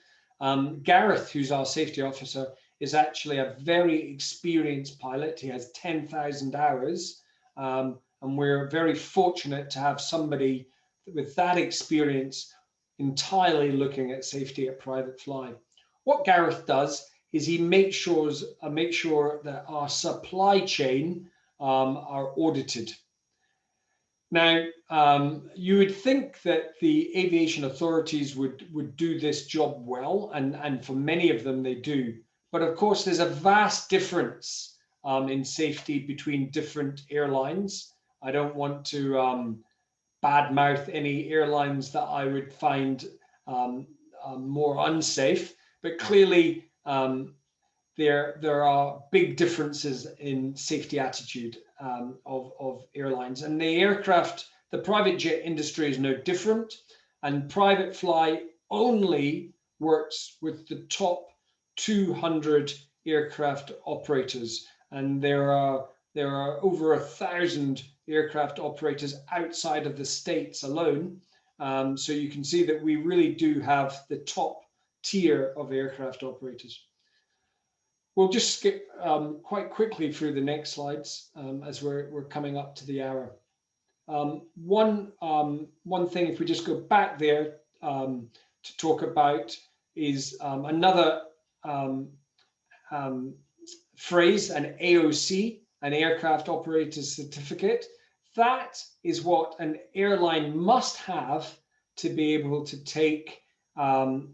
Gareth, who's our safety officer, is actually a very experienced pilot. He has 10,000 hours, and we're very fortunate to have somebody with that experience entirely looking at safety at PrivateFly. What Gareth does is he makes sure that our supply chain are audited. Now, you would think that the aviation authorities would do this job well, and for many of them they do. But of course, there's a vast difference in safety between different airlines. I don't want to badmouth any airlines that I would find more unsafe, but clearly there are big differences in safety attitude of airlines. And the private jet industry is no different. And PrivateFly only works with the top 200 aircraft operators. And there are over 1,000 aircraft operators outside of the States alone. So you can see that we really do have the top tier of aircraft operators. We'll just skip quite quickly through the next slides as we're coming up to the hour. One thing, if we just go back there to talk about, is another phrase, an AOC, an Aircraft Operator Certificate. That is what an airline must have to be able to take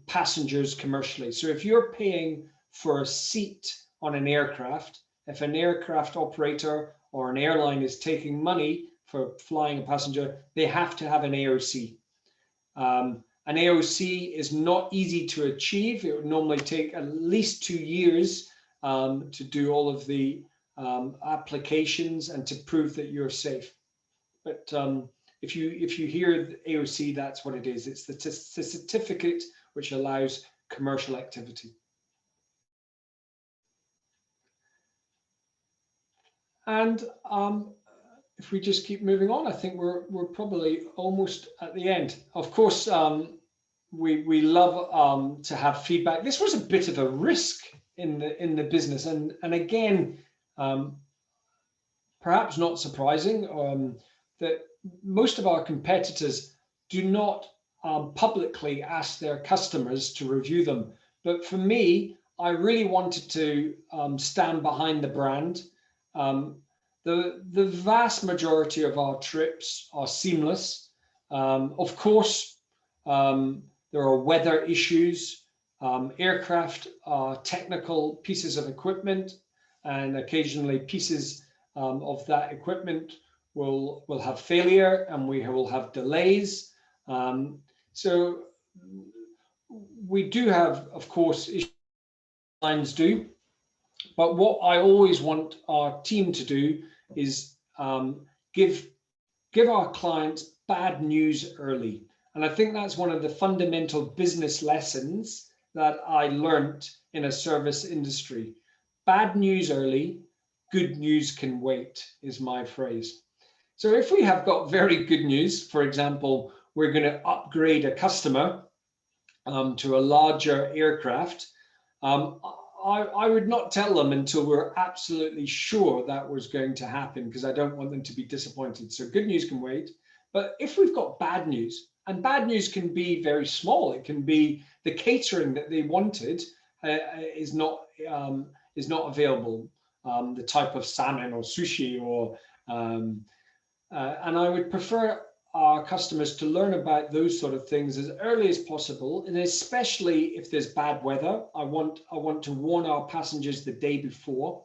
passengers commercially. So if you're paying for a seat on an aircraft, if an aircraft operator or an airline is taking money for flying a passenger, they have to have an AOC. An AOC is not easy to achieve. It would normally take at least 2 years to do all of the applications and to prove that you're safe. But if you hear AOC, that's what it is. It's the certificate which allows commercial activity. And if we just keep moving on, I think we're probably almost at the end. Of course, we love to have feedback. This was a bit of a risk in the business, and again, perhaps not surprising, that most of our competitors do not publicly ask their customers to review them. But for me, I really wanted to stand behind the brand. The vast majority of our trips are seamless. Of course, there are weather issues. Aircraft are technical pieces of equipment, and occasionally pieces of that equipment will have failure, and we will have delays. So we do have, of course, issues airlines do. But what I always want our team to do is give our clients bad news early. And I think that's one of the fundamental business lessons that I learned in a service industry. Bad news early, good news can wait, is my phrase. So if we have got very good news, for example, we're going to upgrade a customer to a larger aircraft, I would not tell them until we're absolutely sure that was going to happen, because I don't want them to be disappointed. So good news can wait. But if we've got bad news, and bad news can be very small, it can be the catering that they wanted is not available, the type of salmon or sushi, or and I would prefer our customers to learn about those sort of things as early as possible, and especially if there's bad weather. I want to warn our passengers the day before.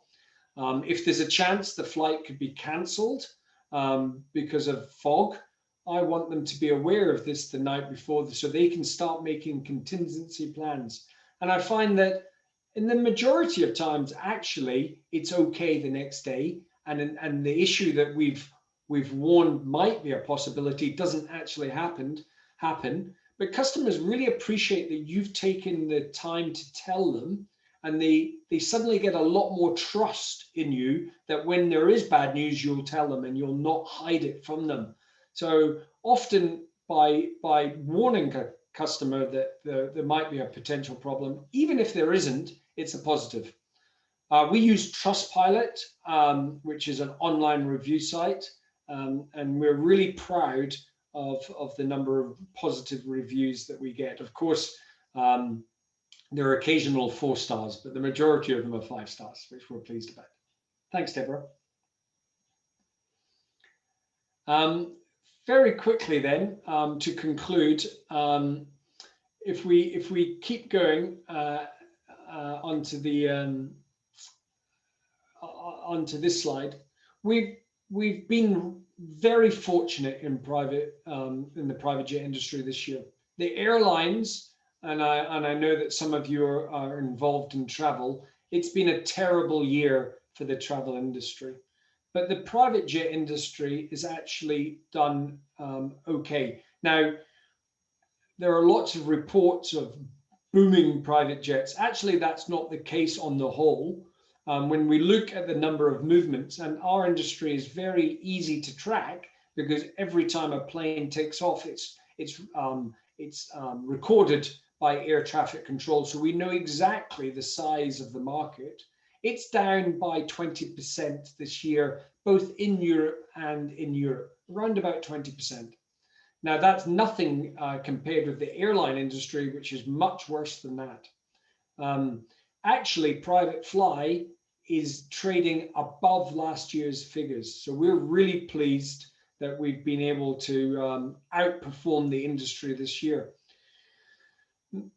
If there's a chance the flight could be cancelled because of fog, I want them to be aware of this the night before, so they can start making contingency plans. And I find that in the majority of times, actually, it's okay the next day, and the issue that we've warned might be a possibility doesn't actually happen. But customers really appreciate that you've taken the time to tell them, and they suddenly get a lot more trust in you, that when there is bad news, you'll tell them and you'll not hide it from them. So often by warning a customer that there might be a potential problem, even if there isn't, it's a positive. We use Trustpilot, which is an online review site. And we're really proud of the number of positive reviews that we get. Of course, there are occasional 4 stars, but the majority of them are 5 stars, which we're pleased about. Thanks, Deborah. Very quickly then, to conclude, if we keep going onto this slide, we've been very fortunate in the private jet industry this year. The airlines, and I know that some of you are involved in travel, it's been a terrible year for the travel industry. But the private jet industry is actually done okay. Now, there are lots of reports of booming private jets. Actually, that's not the case on the whole. When we look at the number of movements, and our industry is very easy to track, because every time a plane takes off, it's recorded by air traffic control, so we know exactly the size of the market. It's down by 20% this year, both in Europe and in Europe, around about 20%. Now, that's nothing compared with the airline industry, which is much worse than that. Actually, PrivateFly is trading above last year's figures. So we're really pleased that we've been able to outperform the industry this year.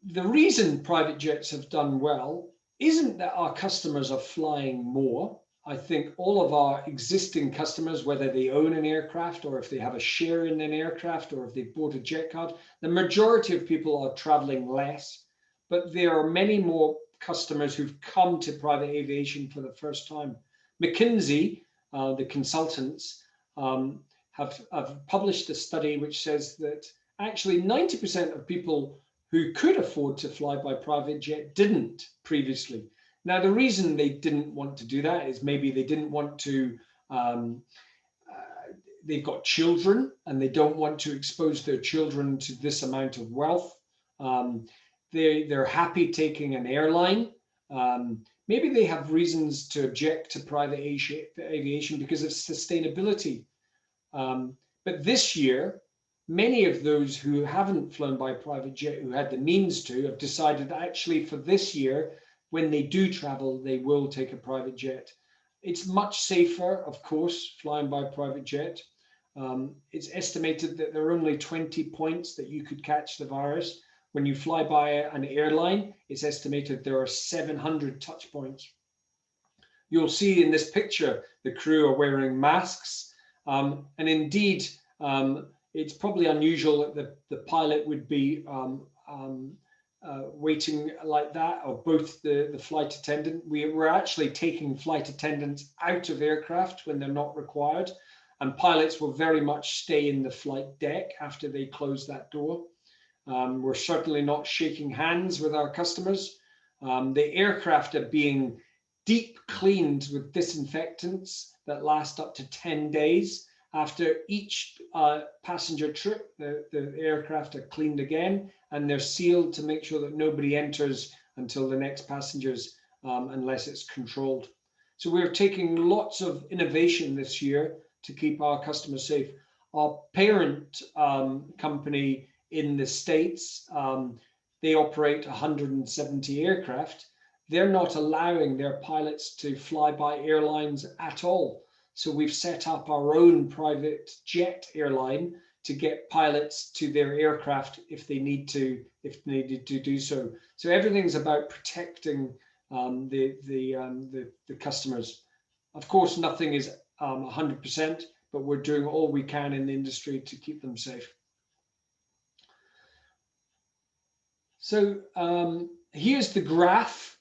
The reason private jets have done well isn't that our customers are flying more. I think all of our existing customers, whether they own an aircraft or if they have a share in an aircraft or if they bought a jet card, the majority of people are traveling less, but there are many more customers who've come to private aviation for the first time. McKinsey, the consultants, have published a study which says that actually 90% of people who could afford to fly by private jet didn't previously. Now, the reason they didn't want to do that is maybe they didn't want to, they've got children and they don't want to expose their children to this amount of wealth. They're happy taking an airline. Maybe they have reasons to object to private aviation because of sustainability. But this year, many of those who haven't flown by private jet, who had the means to, have decided that actually for this year, when they do travel, they will take a private jet. It's much safer, of course, flying by private jet. It's estimated that there are only 20 points that you could catch the virus. When you fly by an airline, it's estimated there are 700 touch points. You'll see in this picture, the crew are wearing masks. And indeed, it's probably unusual that the pilot would be waiting like that, or both the flight attendant. We're actually taking flight attendants out of aircraft when they're not required, and pilots will very much stay in the flight deck after they close that door. We're certainly not shaking hands with our customers. The aircraft are being deep cleaned with disinfectants that last up to 10 days. After each passenger trip, the aircraft are cleaned again, and they're sealed to make sure that nobody enters until the next passengers, unless it's controlled. So we're taking lots of innovation this year to keep our customers safe. Our parent company in the States, they operate 170 aircraft. They're not allowing their pilots to fly by airlines at all. So we've set up our own private jet airline to get pilots to their aircraft if they needed to do so. So everything's about protecting the customers. Of course, nothing is 100%, but we're doing all we can in the industry to keep them safe. So here's the graph.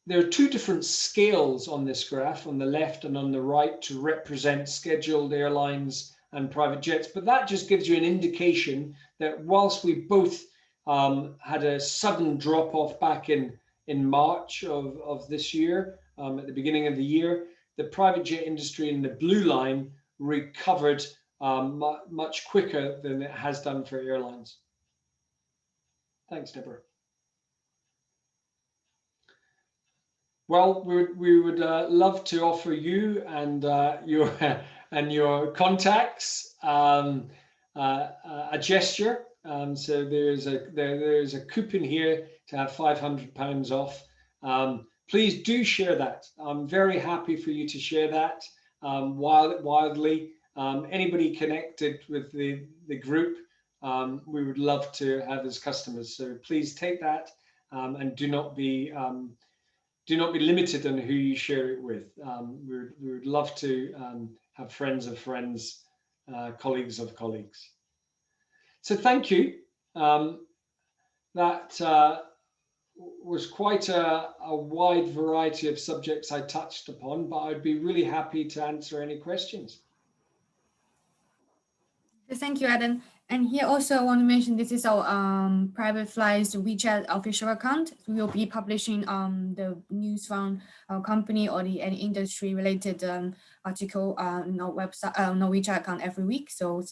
There are two different scales on this graph, on the left and on the right, to represent scheduled airlines and private jets. But that just gives you an indication that whilst we both had a sudden drop off back in March of this year, at the beginning of the year, the private jet industry in the blue line recovered much quicker than it has done for airlines. Thanks, Deborah. Well, we would love to offer you and your contacts a gesture. So there's a coupon here to have £500 off. Please do share that. I'm very happy for you to share that wildly. Anybody connected with the group, we would love to have as customers. So please take that and do not be limited on who you share it with. We would love to have friends of friends, colleagues of colleagues. So thank you. That was quite a wide variety of subjects I touched upon, but I'd be really happy to answer any questions. Thank you, Adam. And here also I want to mention this is our PrivateFly's WeChat official account. We will be publishing the news from our company or any industry related article on our website, on our WeChat account every week. So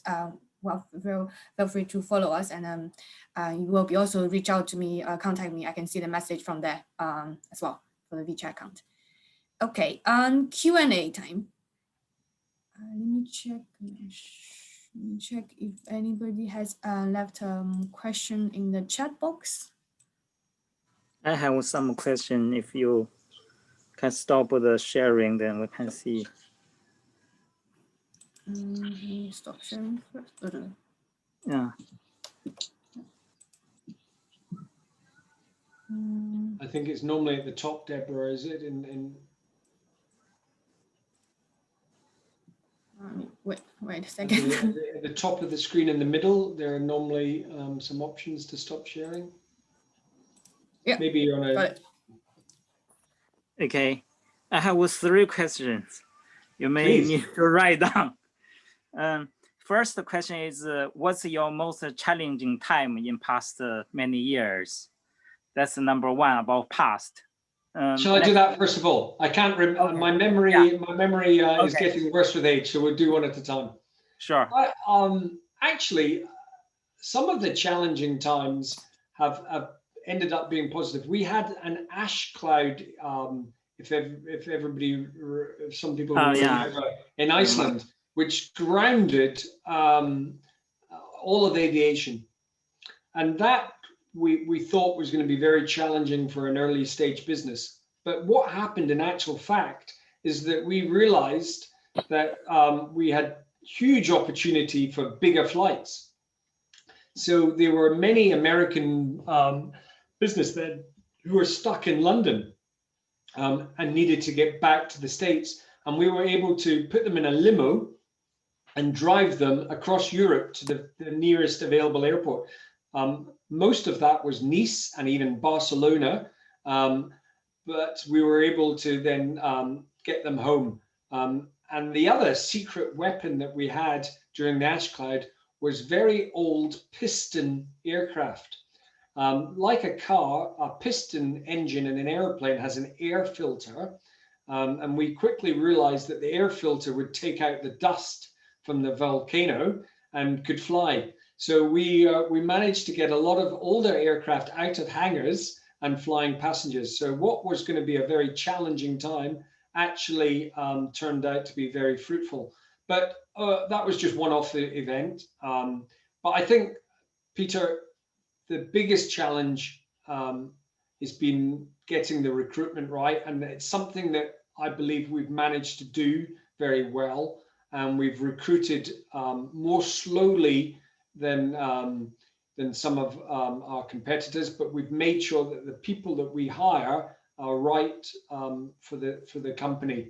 feel free to follow us, and you will be also reach out to me, contact me. I can see the message from there as well for the WeChat account. Okay, Q&A time. Let me check if anybody has left a question in the chat box. I have some question. If you can stop the sharing, then we can see. Stop sharing first. No. Yeah. I think it's normally at the top, Deborah, is it? wait a second. At the top of the screen in the middle, there are normally some options to stop sharing. Yeah, maybe you're on got a. it. Okay, I have 3 questions. You may Please. need to write down. First question is, what's your most challenging time in past many years? That's number 1 about past. Shall I do that first of all? I can't remember. Okay. My memory, Yeah. is getting worse with age, so we'll do one at a time. Sure. Actually, some of the challenging times have ended up being positive. We had an ash cloud. If some people remember, in Iceland, which grounded all of aviation, and that we thought was going to be very challenging for an early stage business. But what happened in actual fact is that we realized that we had huge opportunity for bigger flights. So there were many American businessmen who were stuck in London and needed to get back to the States. And we were able to put them in a limo and drive them across Europe to the nearest available airport. Most of that was Nice and even Barcelona, but we were able to then get them home. And the other secret weapon that we had during the ash cloud was very old piston aircraft. Like a car, a piston engine in an airplane has an air filter. And we quickly realized that the air filter would take out the dust from the volcano and could fly. So we managed to get a lot of older aircraft out of hangars and flying passengers. So what was going to be a very challenging time actually turned out to be very fruitful. But that was just one-off event. But I think, Peter, the biggest challenge has been getting the recruitment right. And it's something that I believe we've managed to do very well. And we've recruited more slowly than some of our competitors, but we've made sure that the people that we hire are right for the company.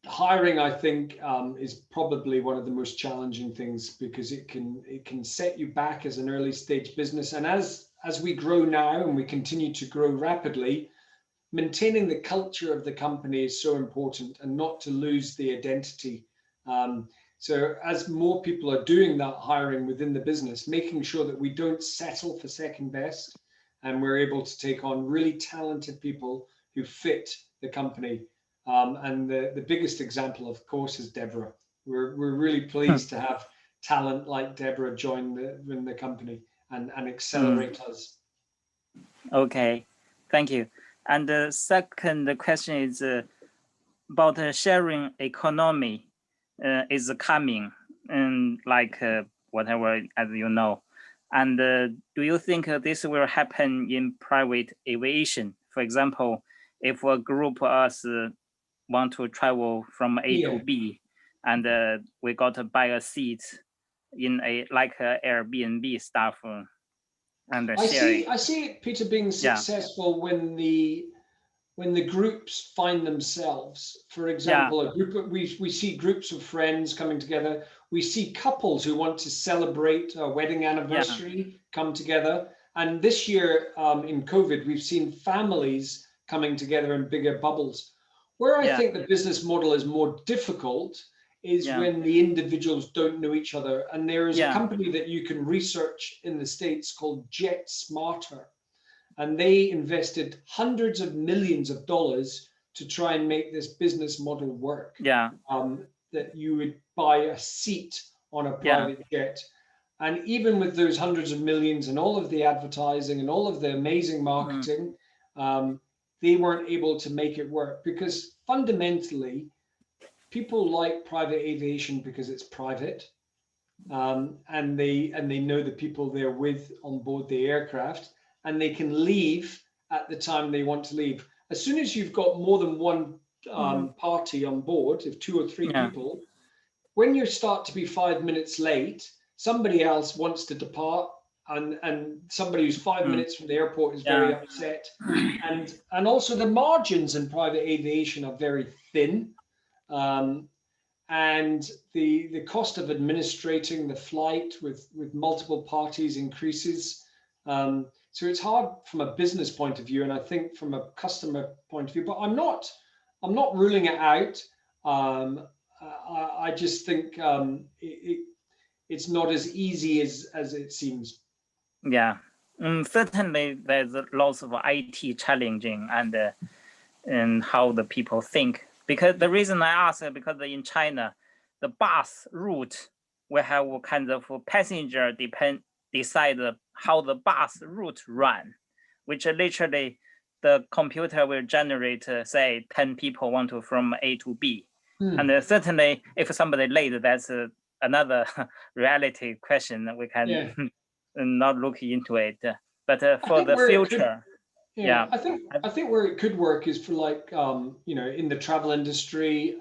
Hiring, I think, is probably one of the most challenging things, because it can set you back as an early stage business. And as we grow now and we continue to grow rapidly, maintaining the culture of the company is so important, and not to lose the identity. So as more people are doing that hiring within the business, making sure that we don't settle for second best, and we're able to take on really talented people who fit the company. And the biggest example, of course, is Deborah. We're really pleased to have talent like Deborah join the company and accelerate us. Okay, thank you. And the second question is about sharing economy is coming, and like whatever, as you know. And do you think this will happen in private aviation? For example, if a group of us want to travel from A to B, and we got to buy a seat in a Airbnb stuff, and I see it, Peter, being successful when the groups find themselves. For example, a group of, we see groups of friends coming together. We see couples who want to celebrate a wedding anniversary come together. And this year in COVID, we've seen families coming together in bigger bubbles. Where I think the business model is more difficult is when the individuals don't know each other. And there is a company that you can research in the States called Jet Smarter. And they invested hundreds of millions of dollars to try and make this business model work. That you would buy a seat on a private jet. And even with those hundreds of millions and all of the advertising and all of the amazing marketing, they weren't able to make it work, because fundamentally, people like private aviation because it's private, and they know the people they're with on board the aircraft, and they can leave at the time they want to leave. As soon as you've got more than one party on board, if 2 or 3 people, when you start to be 5 minutes late, somebody else wants to depart, and somebody who's 5 minutes from the airport is very upset. And also the margins in private aviation are very thin. and the cost of administrating the flight with multiple parties increases. So it's hard from a business point of view, and I think from a customer point of view. But I'm not ruling it out. I just think it's not as easy as it seems. Yeah, certainly there's lots of IT challenging and how the people think. Because the reason I ask is because in China, the bus route will have kind of passenger decide how the bus route run, which literally the computer will generate, say, 10 people want to from A to B. And certainly if somebody late, that's another reality question. We can not look into it. But for the future, I think where it could work is for like in the travel industry,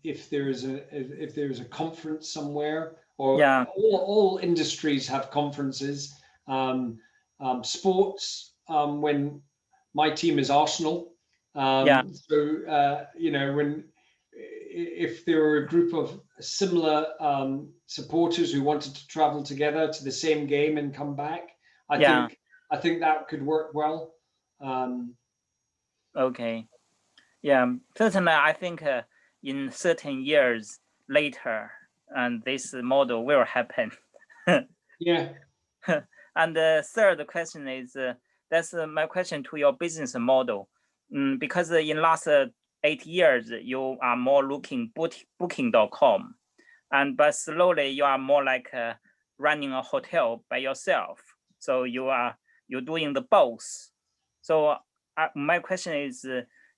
if there's a conference somewhere, or all industries have conferences. Sports, when my team is Arsenal, so if there were a group of similar supporters who wanted to travel together to the same game and come back, I think that could work well. Okay, yeah, certainly I think in certain years later, and this model will happen. And the third question is, that's my question to your business model. Because in last 8 years, you are more looking booking.com, but slowly you are more like running a hotel by yourself. So you're doing the both. So my question is,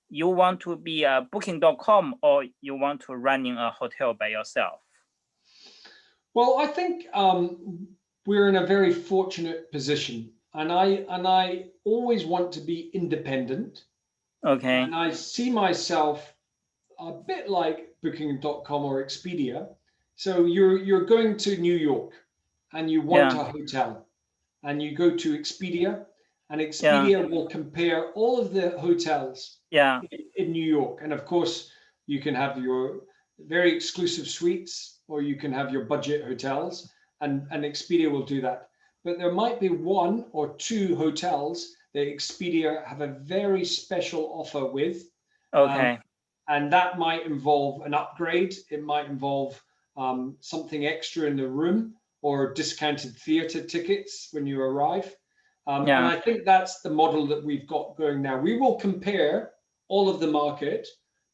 you want to be a booking.com or you want to running a hotel by yourself? Well, I think we're in a very fortunate position, and I always want to be independent. Okay. And I see myself a bit like booking.com or Expedia. So you're going to New York and you want a hotel, and you go to Expedia, and Expedia will compare all of the hotels in New York. And of course, you can have your very exclusive suites, or you can have your budget hotels, and Expedia will do that. But there might be 1 or 2 hotels that Expedia have a very special offer with. Okay. And that might involve an upgrade. It might involve something extra in the room, or discounted theater tickets when you arrive. And I think that's the model that we've got going now. We will compare all of the market,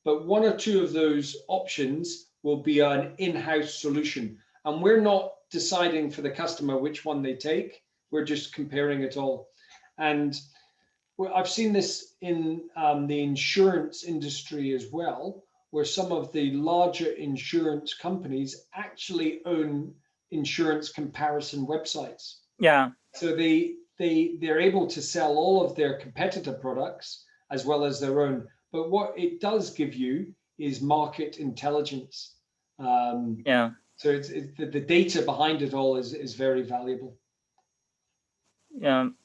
but 1 or 2 of those options will be an in-house solution. And we're not deciding for the customer which one they take. We're just comparing it all. And I've seen this in the insurance industry as well, where some of the larger insurance companies actually own insurance comparison websites. So they're able to sell all of their competitor products as well as their own. But what it does give you is market intelligence. So it's the data behind it all is very valuable.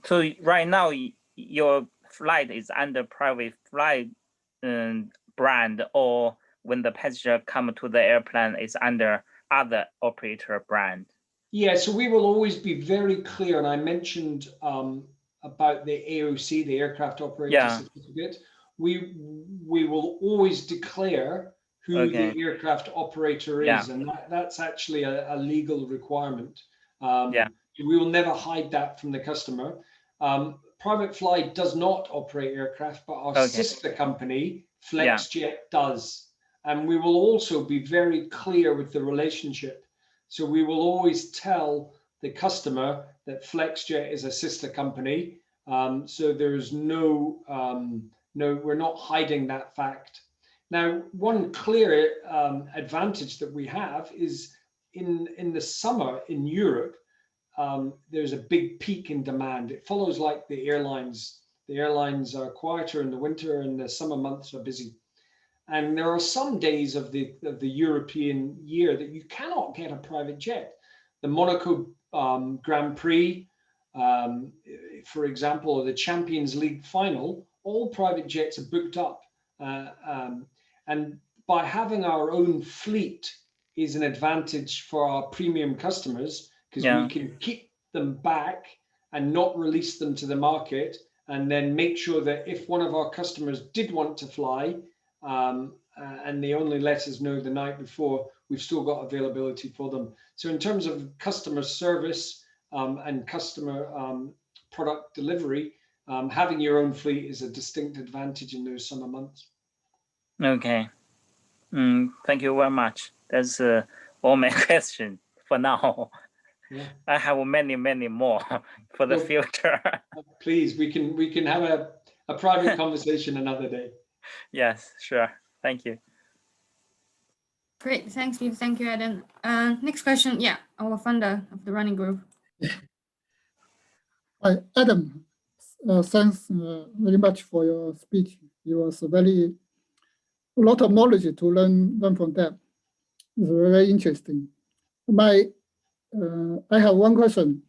So right now your flight is under PrivateFly brand, or when the passenger come to the airplane, is under other operator brand? So we will always be very clear, and I mentioned about the AOC, the aircraft operator certificate. We will always declare who the aircraft operator is, and that's actually a legal requirement. We will never hide that from the customer. PrivateFly does not operate aircraft, but our sister company, FlexJet, does. And we will also be very clear with the relationship. So we will always tell the customer that FlexJet is a sister company. So there's no, we're not hiding that fact. Now, one clear advantage that we have is in the summer in Europe, there's a big peak in demand. It follows like the airlines. The airlines are quieter in the winter, and the summer months are busy. And there are some days of the European year that you cannot get a private jet. The Monaco Grand Prix, for example, or the Champions League final, all private jets are booked up. And by having our own fleet is an advantage for our premium customers, because we can keep them back and not release them to the market, and then make sure that if one of our customers did want to fly, and they only let us know the night before, we've still got availability for them. So in terms of customer service and customer product delivery, having your own fleet is a distinct advantage in those summer months. Okay. Thank you very much. That's all my question for now. Yeah. I have many more for the future. Please, we can have a private conversation another day. Yes, sure. Thank you. Great, thanks, Steve. Thank you, Adam. Next question, our founder of the running group. Hi, Adam. Thanks very much for your speech. It was a lot of knowledge to learn from that. It's very interesting. I have one question.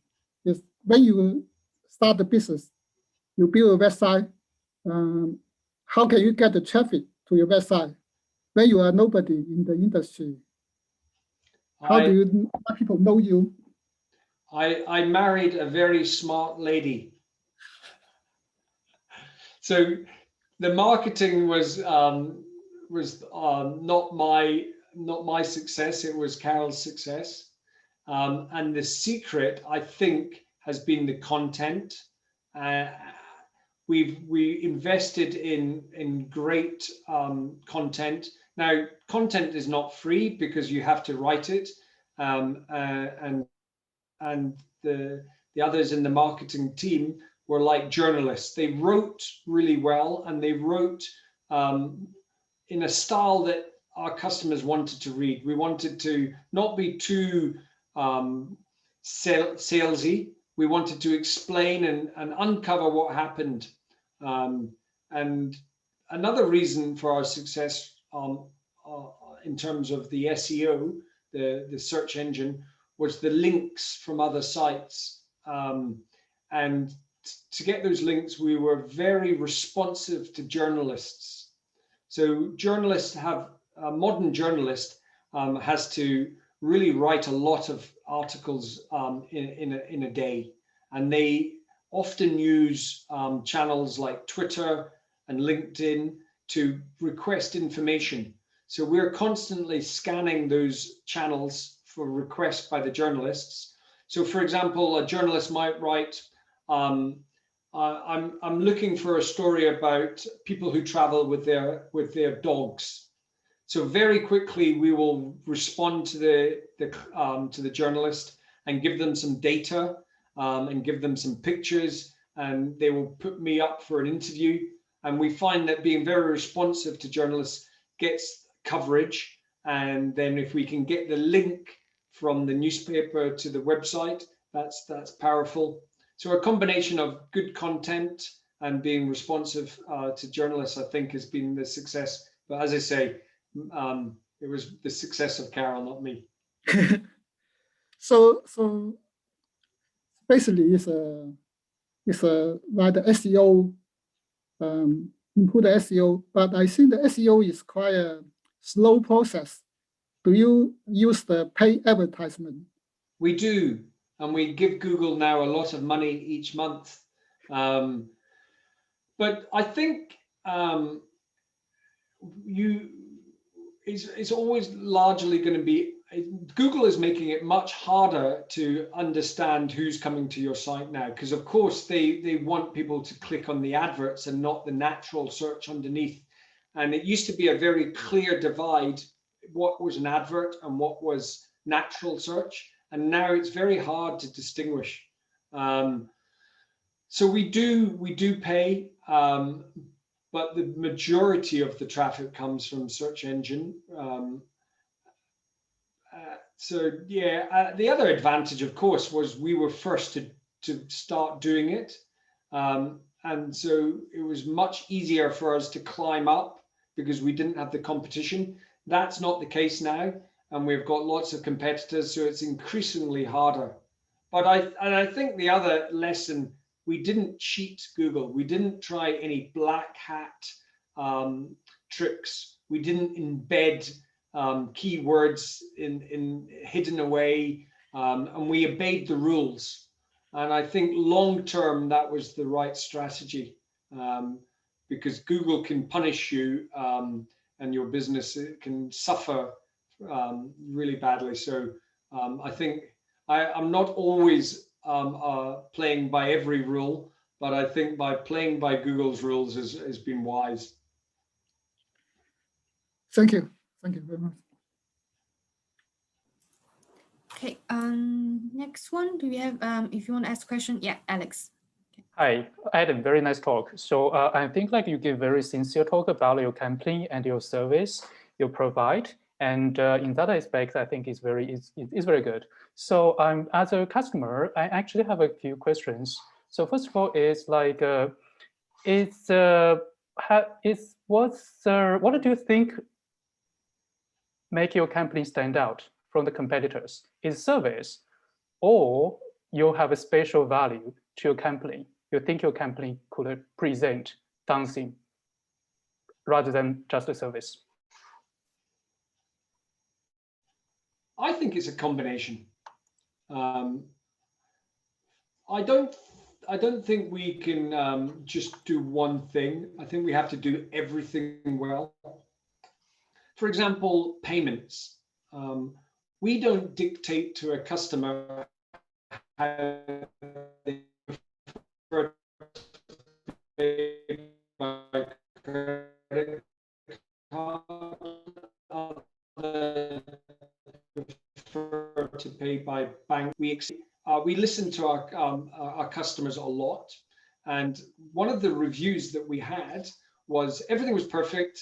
Is when you start the business, you build a website. How can you get the traffic to your website when you are nobody in the industry? How do people know you? I married a very smart lady. So the marketing was not my success. It was Carol's success. And the secret, I think, has been the content. We invested in great content. Now, content is not free because you have to write it, and the others in the marketing team were like journalists. They wrote really well, and they wrote in a style that our customers wanted to read. We wanted to not be too salesy. We wanted to explain and uncover what happened. And another reason for our success in terms of the SEO, the search engine, was the links from other sites. And to get those links, we were very responsive to journalists. So journalists have, a modern journalist has to really write a lot of articles in a day. And they often use channels like Twitter and LinkedIn to request information. So we're constantly scanning those channels for requests by the journalists. So for example, a journalist might write, I'm looking for a story about people who travel with their dogs. So very quickly we will respond to the journalist and give them some data and give them some pictures, and they will put me up for an interview. And we find that being very responsive to journalists gets coverage. And then if we can get the link from the newspaper to the website, that's powerful. So a combination of good content and being responsive to journalists, I think, has been the success. But as I say, it was the success of Carol, not me. So basically, it's like the SEO, improve the SEO. But I think the SEO is quite a slow process. Do you use the paid advertisement? We do, and we give Google now a lot of money each month. But I think it's always largely going to be, Google is making it much harder to understand who's coming to your site now, because of course they want people to click on the adverts and not the natural search underneath. And it used to be a very clear divide, what was an advert and what was natural search. And now it's very hard to distinguish. So we do pay, but the majority of the traffic comes from search engine. So yeah, the other advantage, of course, was we were first to start doing it. And so it was much easier for us to climb up because we didn't have the competition. That's not the case now. And we've got lots of competitors, so it's increasingly harder. But I think the other lesson, we didn't cheat Google. We didn't try any black hat tricks. We didn't embed keywords in hidden away, and we obeyed the rules. And I think long term that was the right strategy, because Google can punish you and your business can suffer really badly. So I think I'm not always playing by every rule, but I think by playing by Google's rules has been wise. Thank you. Thank you very much. Okay, next one, do we have, if you want to ask a question? Yeah, Alex. Hi, Adam, very nice talk. So I think like you give very sincere talk about your company and your service you provide. And in that aspect, I think it's very good. So as a customer, I actually have a few questions. So first of all, is like, what do you think make your company stand out from the competitors? Is service, or you have a special value to your company? You think your company could present something rather than just a service? I think it's a combination. I don't think we can just do one thing. I think we have to do everything well. For example, payments. We don't dictate to a customer how they prefer to pay by credit card, prefer to pay by bank. We listen to our customers a lot, and one of the reviews that we had was everything was perfect.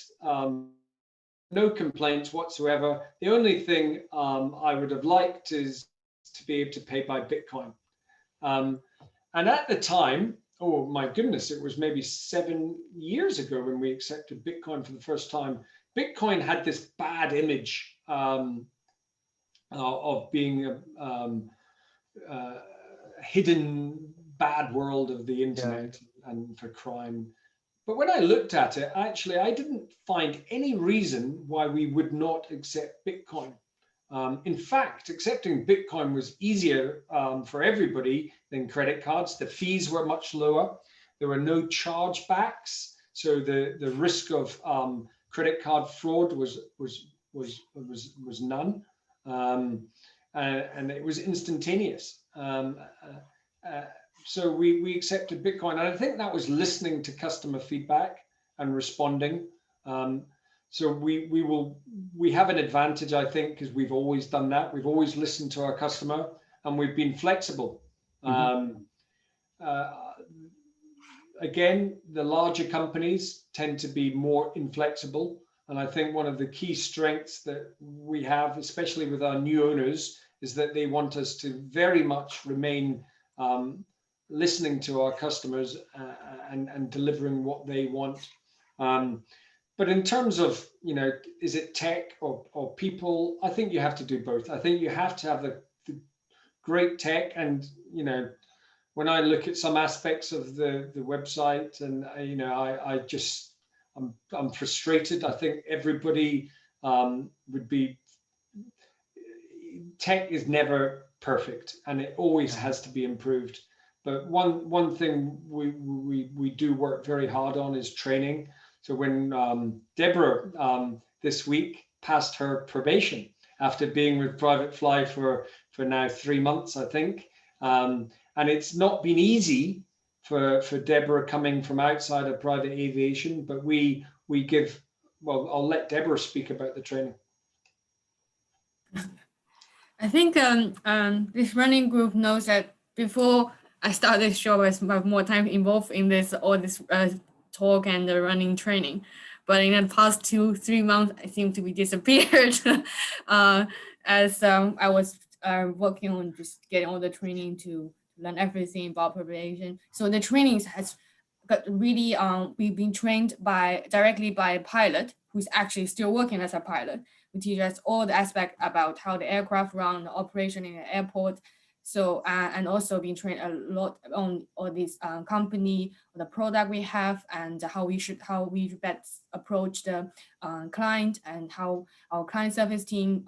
No complaints whatsoever. The only thing I would have liked is to be able to pay by Bitcoin. And at the time, oh my goodness, it was maybe 7 years ago when we accepted Bitcoin for the first time. Bitcoin had this bad image of being a hidden bad world of the internet and for crime. But when I looked at it, actually, I didn't find any reason why we would not accept Bitcoin. In fact, accepting Bitcoin was easier for everybody than credit cards. The fees were much lower. There were no chargebacks, so the risk of credit card fraud was none, and it was instantaneous. So we accepted Bitcoin, and I think that was listening to customer feedback and responding. So we have an advantage, I think, because we've always done that. We've always listened to our customer, and we've been flexible. Again, the larger companies tend to be more inflexible, and I think one of the key strengths that we have, especially with our new owners, is that they want us to very much remain listening to our customers and delivering what they want. But in terms of, is it tech or people? I think you have to do both. I think you have to have the great tech, and when I look at some aspects of the website, and I'm frustrated. I think everybody would be. Tech is never perfect, and it always has to be improved. But one thing we do work very hard on is training. So when Deborah this week passed her probation after being with PrivateFly for now 3 months, I think, and it's not been easy for Deborah coming from outside of private aviation, but we give. Well, I'll let Deborah speak about the training. I think this running group knows that before I started this show, I spent more time involved in this talk and the running training. But in the past 2-3 months, I seem to be disappeared as I was working on just getting all the training to learn everything about preparation. So the trainings has got really, we've been trained directly by a pilot who's actually still working as a pilot, who teaches us all the aspects about how the aircraft run, the operation in the airport. So, and also been trained a lot on all this company, the product we have, and how we best approach the client, and how our client service team,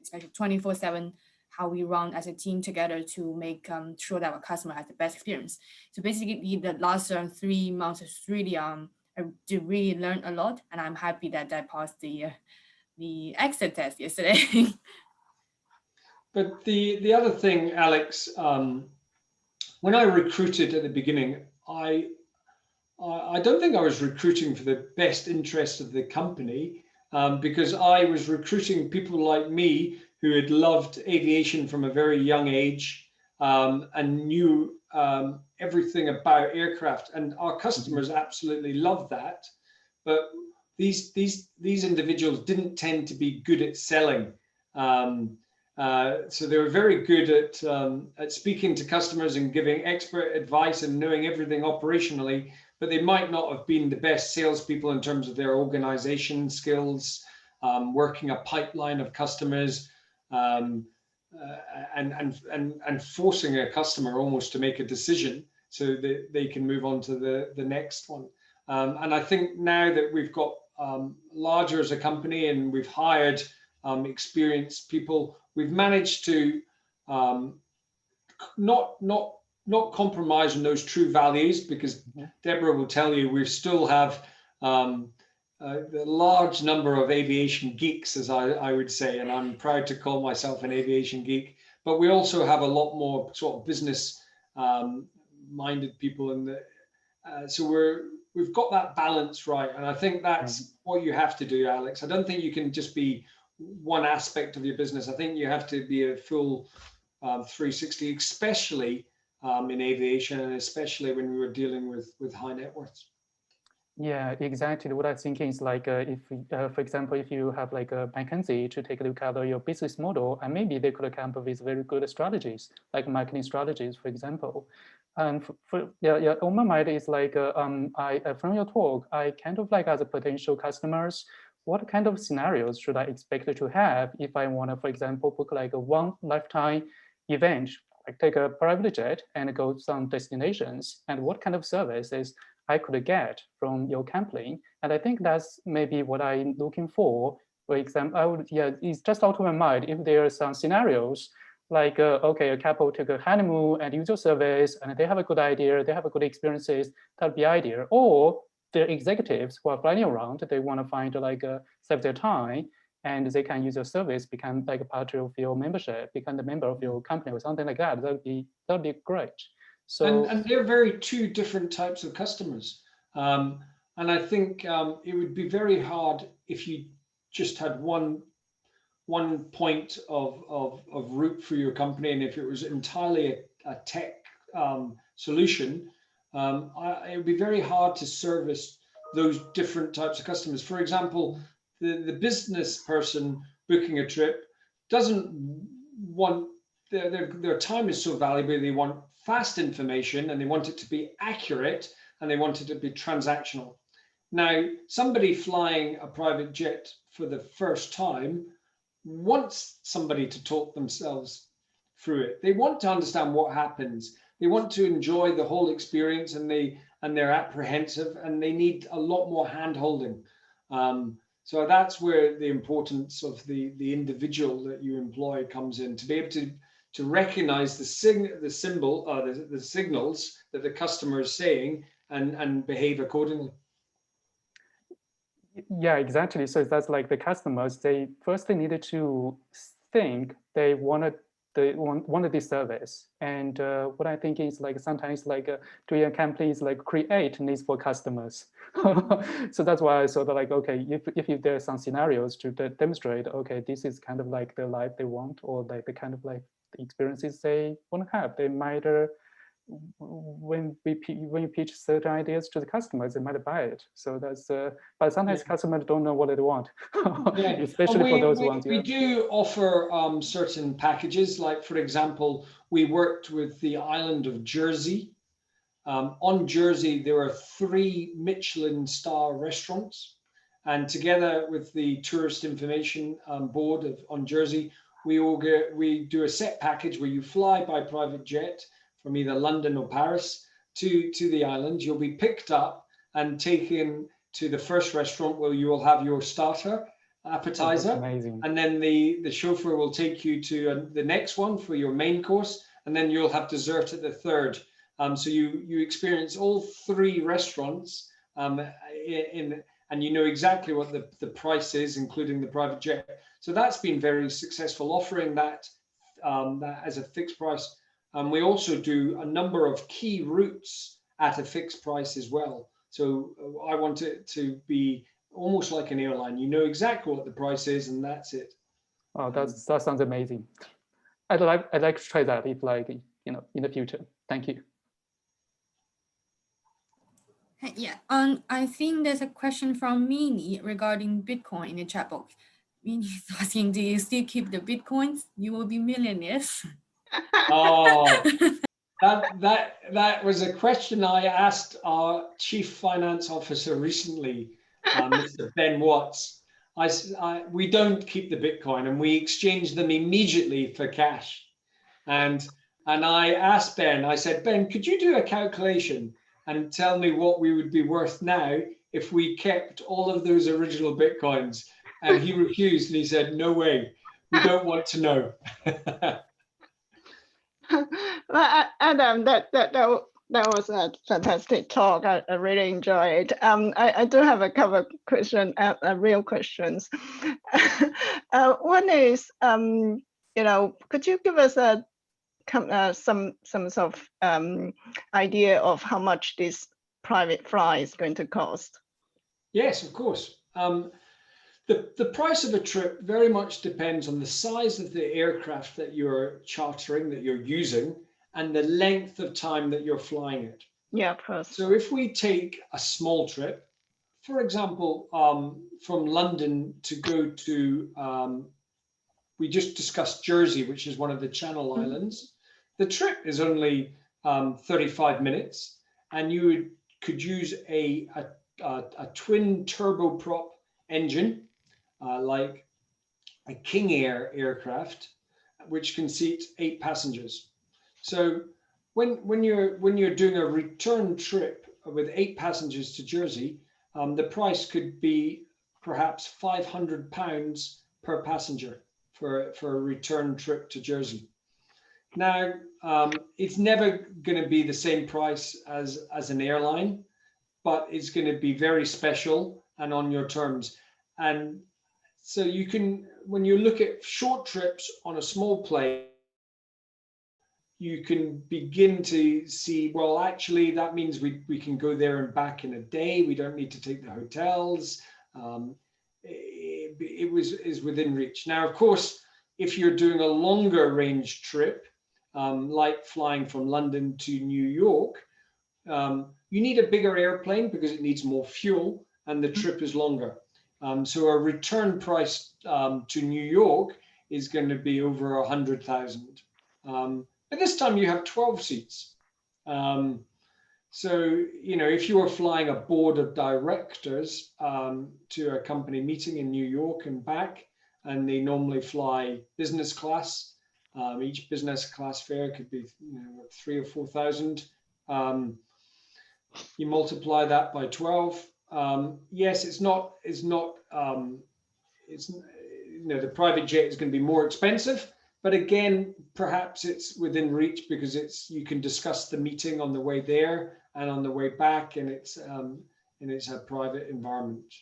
especially 24/7, how we run as a team together to make sure that our customer has the best experience. So basically, the last 3 months is really I did really learn a lot, and I'm happy that I passed the exit test yesterday. But the other thing, Alex, when I recruited at the beginning, I don't think I was recruiting for the best interest of the company, because I was recruiting people like me who had loved aviation from a very young age, and knew everything about aircraft, and our customers absolutely loved that. But these individuals didn't tend to be good at selling. So they were very good at speaking to customers and giving expert advice and knowing everything operationally, but they might not have been the best salespeople in terms of their organization skills, working a pipeline of customers, and forcing a customer almost to make a decision so that they can move on to the next one. And I think now that we've got larger as a company and we've hired experienced people, we've managed to not compromise on those true values, because Deborah will tell you we still have the large number of aviation geeks, as I would say, and I'm proud to call myself an aviation geek. But we also have a lot more sort of business minded people in the so we've got that balance right, and I think that's what you have to do, Alex. I don't think you can just be one aspect of your business. I think you have to be a full 360, especially in aviation, and especially when we were dealing with high net worths. Yeah, exactly. What I think is like, if, for example, if you have like a McKinsey to take a look at your business model, and maybe they could come up with very good strategies, like marketing strategies, for example. And on my mind is like, from your talk, I kind of like, as a potential customers, what kind of scenarios should I expect to have if I want to, for example, book like a one lifetime event, like take a private jet and go to some destinations, and what kind of services I could get from your company? And I think that's maybe what I'm looking for. For example, it's just out of my mind, if there are some scenarios like, okay, a couple took a honeymoon and use your service, and they have a good idea, they have a good experiences, that'd be ideal. Or the executives who are flying around, they want to find like save their time, and they can use your service, become like a part of your membership, become the member of your company or something like that. That'd be great. So and they're very two different types of customers, and I think it would be very hard if you just had one point of route for your company, and if it was entirely a tech solution, it would be very hard to service those different types of customers. For example, the business person booking a trip doesn't want, their time is so valuable, they want fast information, and they want it to be accurate, and they want it to be transactional. Now, somebody flying a private jet for the first time wants somebody to talk themselves through it. They want to understand what happens. They want to enjoy the whole experience, and they're apprehensive, and they need a lot more hand-holding. So that's where the importance of the individual that you employ comes in, to be able to recognize the signals that the customer is saying and behave accordingly. Yeah, exactly. So that's like the customers, they firstly needed to think they wanted this service. And what I think is like sometimes like doing companies like create needs for customers. So that's why I sort of like, okay, if there's some scenarios to demonstrate, okay, this is kind of like the life they want, or like the kind of like the experiences they want to have. They might when you pitch certain ideas to the customers, they might buy it. So that's but sometimes customers don't know what they want, especially for those ones. We do offer certain packages. Like, for example, we worked with the island of Jersey. On Jersey, there are 3 Michelin star restaurants, and together with the Tourist Information Board on Jersey, we do a set package where you fly by private jet from either London or Paris to the island. You'll be picked up and taken to the first restaurant where you will have your starter appetizer. Amazing. And then the chauffeur will take you to the next one for your main course, and then you'll have dessert at the third. So you experience all three restaurants and you know exactly what the price is, including the private jet. So that's been very successful, offering that as a fixed price. We also do a number of key routes at a fixed price as well. So I want it to be almost like an airline. You know exactly what the price is, and that's it. Oh, that sounds amazing. I'd like to try that if, like, you know, in the future. Thank you. Yeah, I think there's a question from Minnie regarding Bitcoin in the chat box. Minnie's asking, do you still keep the Bitcoins? You will be millionaires. Oh, that was a question I asked our Chief Finance Officer recently, Mr. Ben Watts. We don't keep the Bitcoin, and we exchange them immediately for cash. And I asked Ben, I said, Ben, could you do a calculation and tell me what we would be worth now if we kept all of those original Bitcoins? And he refused, and he said, no way, we don't want to know. Well, Adam, that was a fantastic talk. I really enjoyed it. I do have a couple of questions, real questions. One is, you know, could you give us some sort of idea of how much this private flight is going to cost? Yes, of course. The price of a trip very much depends on the size of the aircraft that you're chartering, that you're using, and the length of time that you're flying it. Yeah, of course. So if we take a small trip, for example, from London to go to, we just discussed Jersey, which is one of the Channel Islands. The trip is only 35 minutes, and you could use a twin turboprop engine, like a King Air aircraft, which can seat 8 passengers. So when you're doing a return trip with 8 passengers to Jersey, the price could be perhaps £500 per passenger for a return trip to Jersey. Now, it's never going to be the same price as an airline, but it's going to be very special and on your terms. And so you can, when you look at short trips on a small plane, you can begin to see, well, actually, that means we can go there and back in a day. We don't need to take the hotels. It is within reach. Now, of course, if you're doing a longer range trip, like flying from London to New York, you need a bigger airplane because it needs more fuel and the trip is longer. So a return price to New York is going to be over 100,000. But this time you have 12 seats. So, you know, if you are flying a board of directors to a company meeting in New York and back, and they normally fly business class, each business class fare could be, you know, 3,000 or 4,000. You multiply that by 12. Yes, it's you know, the private jet is going to be more expensive, but again, perhaps it's within reach because you can discuss the meeting on the way there and on the way back, and it's a private environment.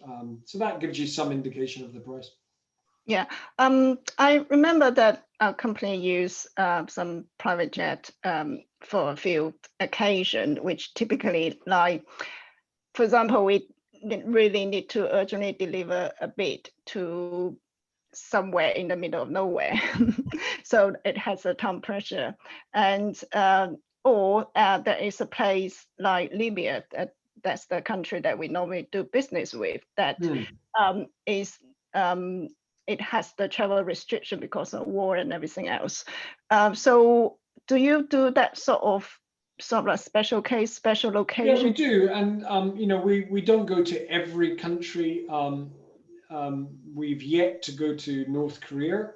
So that gives you some indication of the price. Yeah, I remember that our company used some private jet for a few occasions, which typically, like, for example, we really need to urgently deliver a bid to somewhere in the middle of nowhere. So it has a time pressure. And or there is a place like Libya, that's the country that we normally do business with, that it has the travel restriction because of war and everything else. So do you do that sort of special case, special location? Yeah, we do. And, you know, we don't go to every country. We've yet to go to North Korea.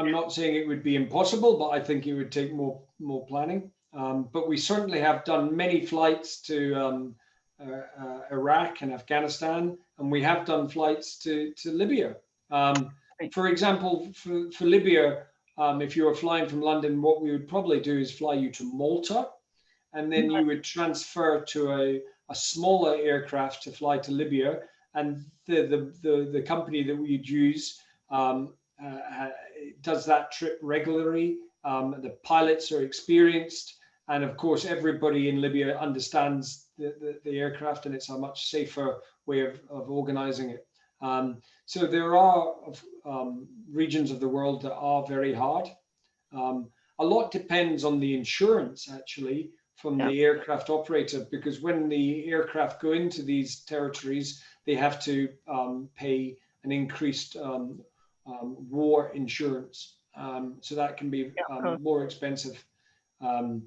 I'm not saying it would be impossible, but I think it would take more planning. But we certainly have done many flights to Iraq and Afghanistan, and we have done flights to Libya. For example, for Libya, if you were flying from London, what we would probably do is fly you to Malta, and then you would transfer to a smaller aircraft to fly to Libya, and the company that we'd use does that trip regularly. The pilots are experienced, and of course everybody in Libya understands the aircraft, and it's a much safer way of organizing it. So there are regions of the world that are very hard. A lot depends on the insurance actually from the aircraft operator, because when the aircraft go into these territories, they have to pay an increased war insurance. So that can be more expensive. And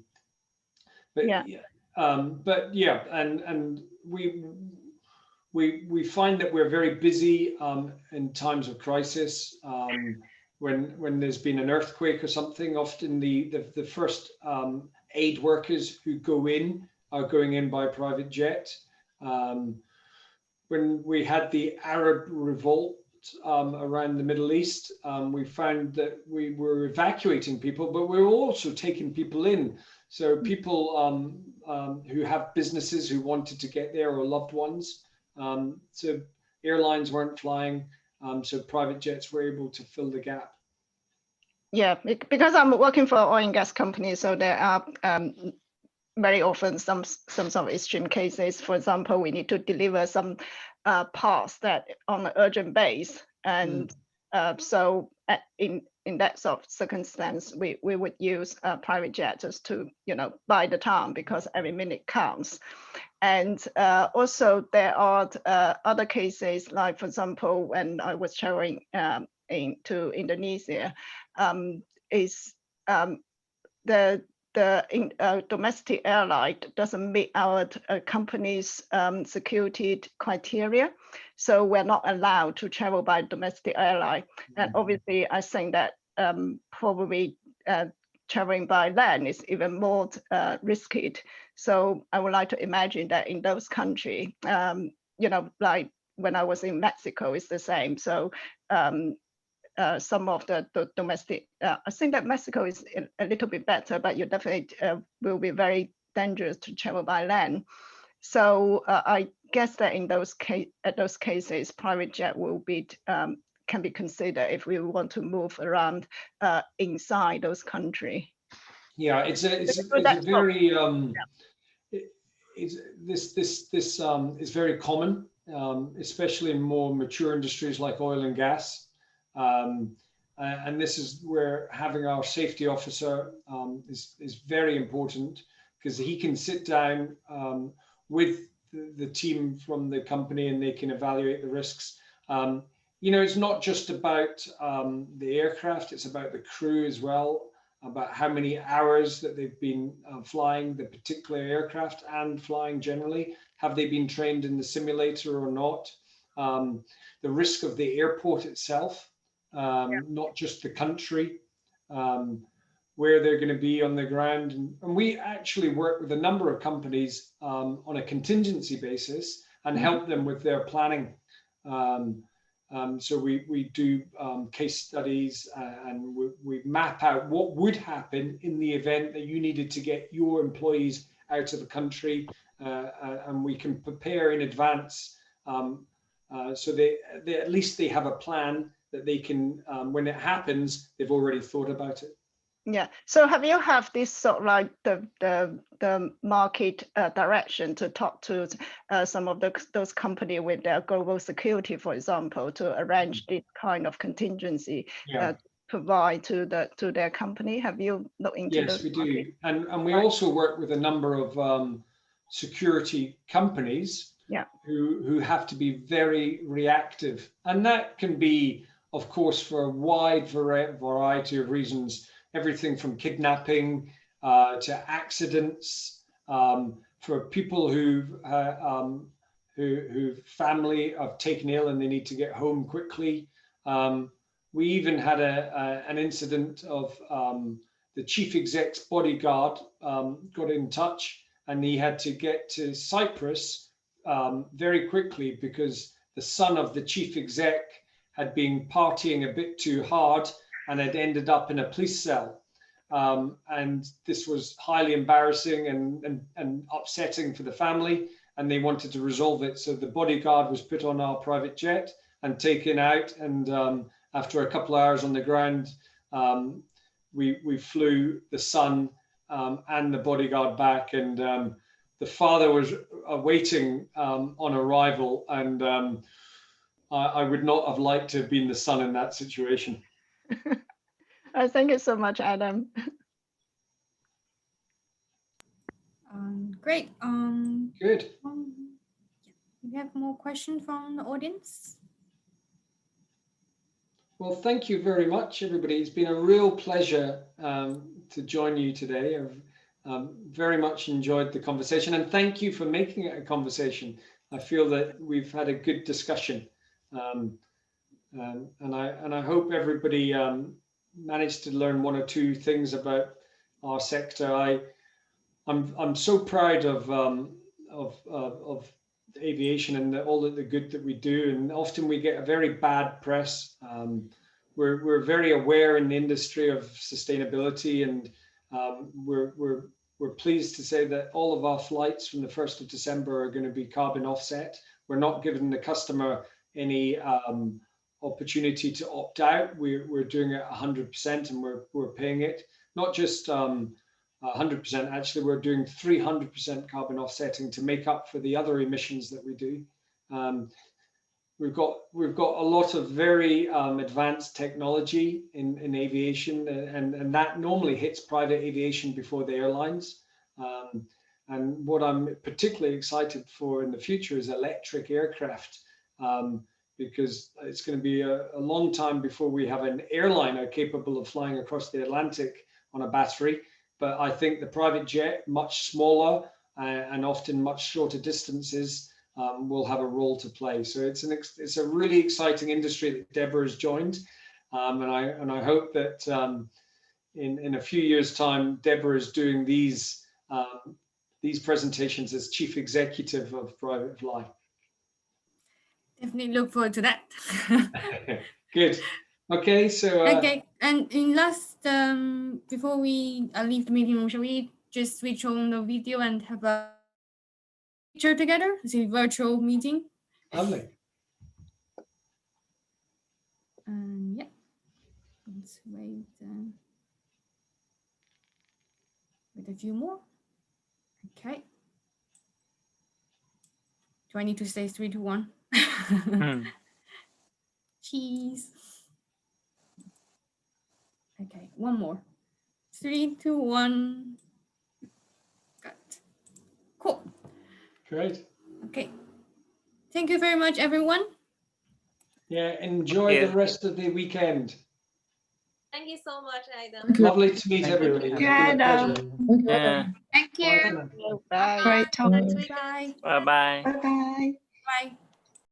we find that we're very busy in times of crisis. When there's been an earthquake or something, often the first aid workers who go in are going in by private jet. When we had the Arab revolt around the Middle East, we found that we were evacuating people, but we were also taking people in. So people who have businesses who wanted to get there, or loved ones. So airlines weren't flying, so private jets were able to fill the gap. Yeah, because I'm working for an oil and gas company, so there are very often some sort of extreme cases. For example, we need to deliver some parts that on an urgent base, and so in that sort of circumstance, we would use private jets to buy the time, because every minute counts. And also there are other cases, like for example, when I was traveling to Indonesia, the domestic airline doesn't meet our company's security criteria, so we're not allowed to travel by domestic airline. And obviously, I think that probably traveling by land is even more risky. So I would like to imagine that in those countries, like when I was in Mexico, it's the same. So some of the domestic, I think that Mexico is a little bit better, but you definitely will be very dangerous to travel by land. So I guess that in those cases, private jet will be can be considered if we want to move around inside those countries. Yeah, it's a very this is very common, especially in more mature industries like oil and gas. And this is where having our safety officer is very important, because he can sit down with the team from the company and they can evaluate the risks. It's not just about the aircraft, it's about the crew as well, about how many hours that they've been flying the particular aircraft and flying generally. Have they been trained in the simulator or not? The risk of the airport itself. Not just the country, where they're going to be on the ground. And we actually work with a number of companies on a contingency basis and help them with their planning. So we do case studies and we map out what would happen in the event that you needed to get your employees out of the country, and we can prepare in advance, so they at least they have a plan that they can, when it happens, they've already thought about it. Yeah. So have you have this sort of like the market direction to talk to some of those companies with their global security, for example, to arrange this kind of contingency provide to their company? Have you looked into Yes, those? we do, and we also work with a number of security companies who have to be very reactive, and that can be, of course, for a wide variety of reasons, everything from kidnapping to accidents, for people who family are taken ill and they need to get home quickly. we even had an incident of the chief exec's bodyguard got in touch, and he had to get to Cyprus very quickly because the son of the chief exec had been partying a bit too hard and had ended up in a police cell. And this was highly embarrassing and upsetting for the family, and they wanted to resolve it. So the bodyguard was put on our private jet and taken out. And after a couple of hours on the ground, we flew the son and the bodyguard back. And the father was waiting on arrival. And I would not have liked to have been the son in that situation. Thank you so much, Adam. Great. Good. We have more questions from the audience. Well, thank you very much, everybody. It's been a real pleasure to join you today. I've very much enjoyed the conversation, and thank you for making it a conversation. I feel that we've had a good discussion, and I hope everybody managed to learn one or two things about our sector. I'm so proud of aviation and all the good that we do, and often we get a very bad press. We're very aware in the industry of sustainability, and we're pleased to say that all of our flights from the 1st of December are going to be carbon offset. We're not giving the customer any opportunity to opt out. We're doing it 100%, and we're paying it. Not just 100%, actually, we're doing 300% carbon offsetting to make up for the other emissions that we do. We've got a lot of very advanced technology in aviation, and that normally hits private aviation before the airlines. And what I'm particularly excited for in the future is electric aircraft, because it's going to be a long time before we have an airliner capable of flying across the Atlantic on a battery. But I think the private jet, much smaller and often much shorter distances, will have a role to play. So it's a really exciting industry that Deborah has joined, and I hope that in a few years' time, Deborah is doing these presentations as chief executive of PrivateFly. Definitely look forward to that. Good. Okay, so okay, and in last before we leave the meeting room, shall we just switch on the video and have a picture together? It's a virtual meeting. Lovely. Yeah, let's wait with a few more. Okay. Do I need to say 3, 2, 1? Cheese. Okay, one more. 3, 2, 1. Got it. Cool. Great. Okay. Thank you very much, everyone. Yeah, enjoy the rest of the weekend. Thank you so much, Adam. Lovely to meet everybody. Thank you, Adam. Thank you. Bye. Great talk. Bye. Bye-bye. Bye-bye.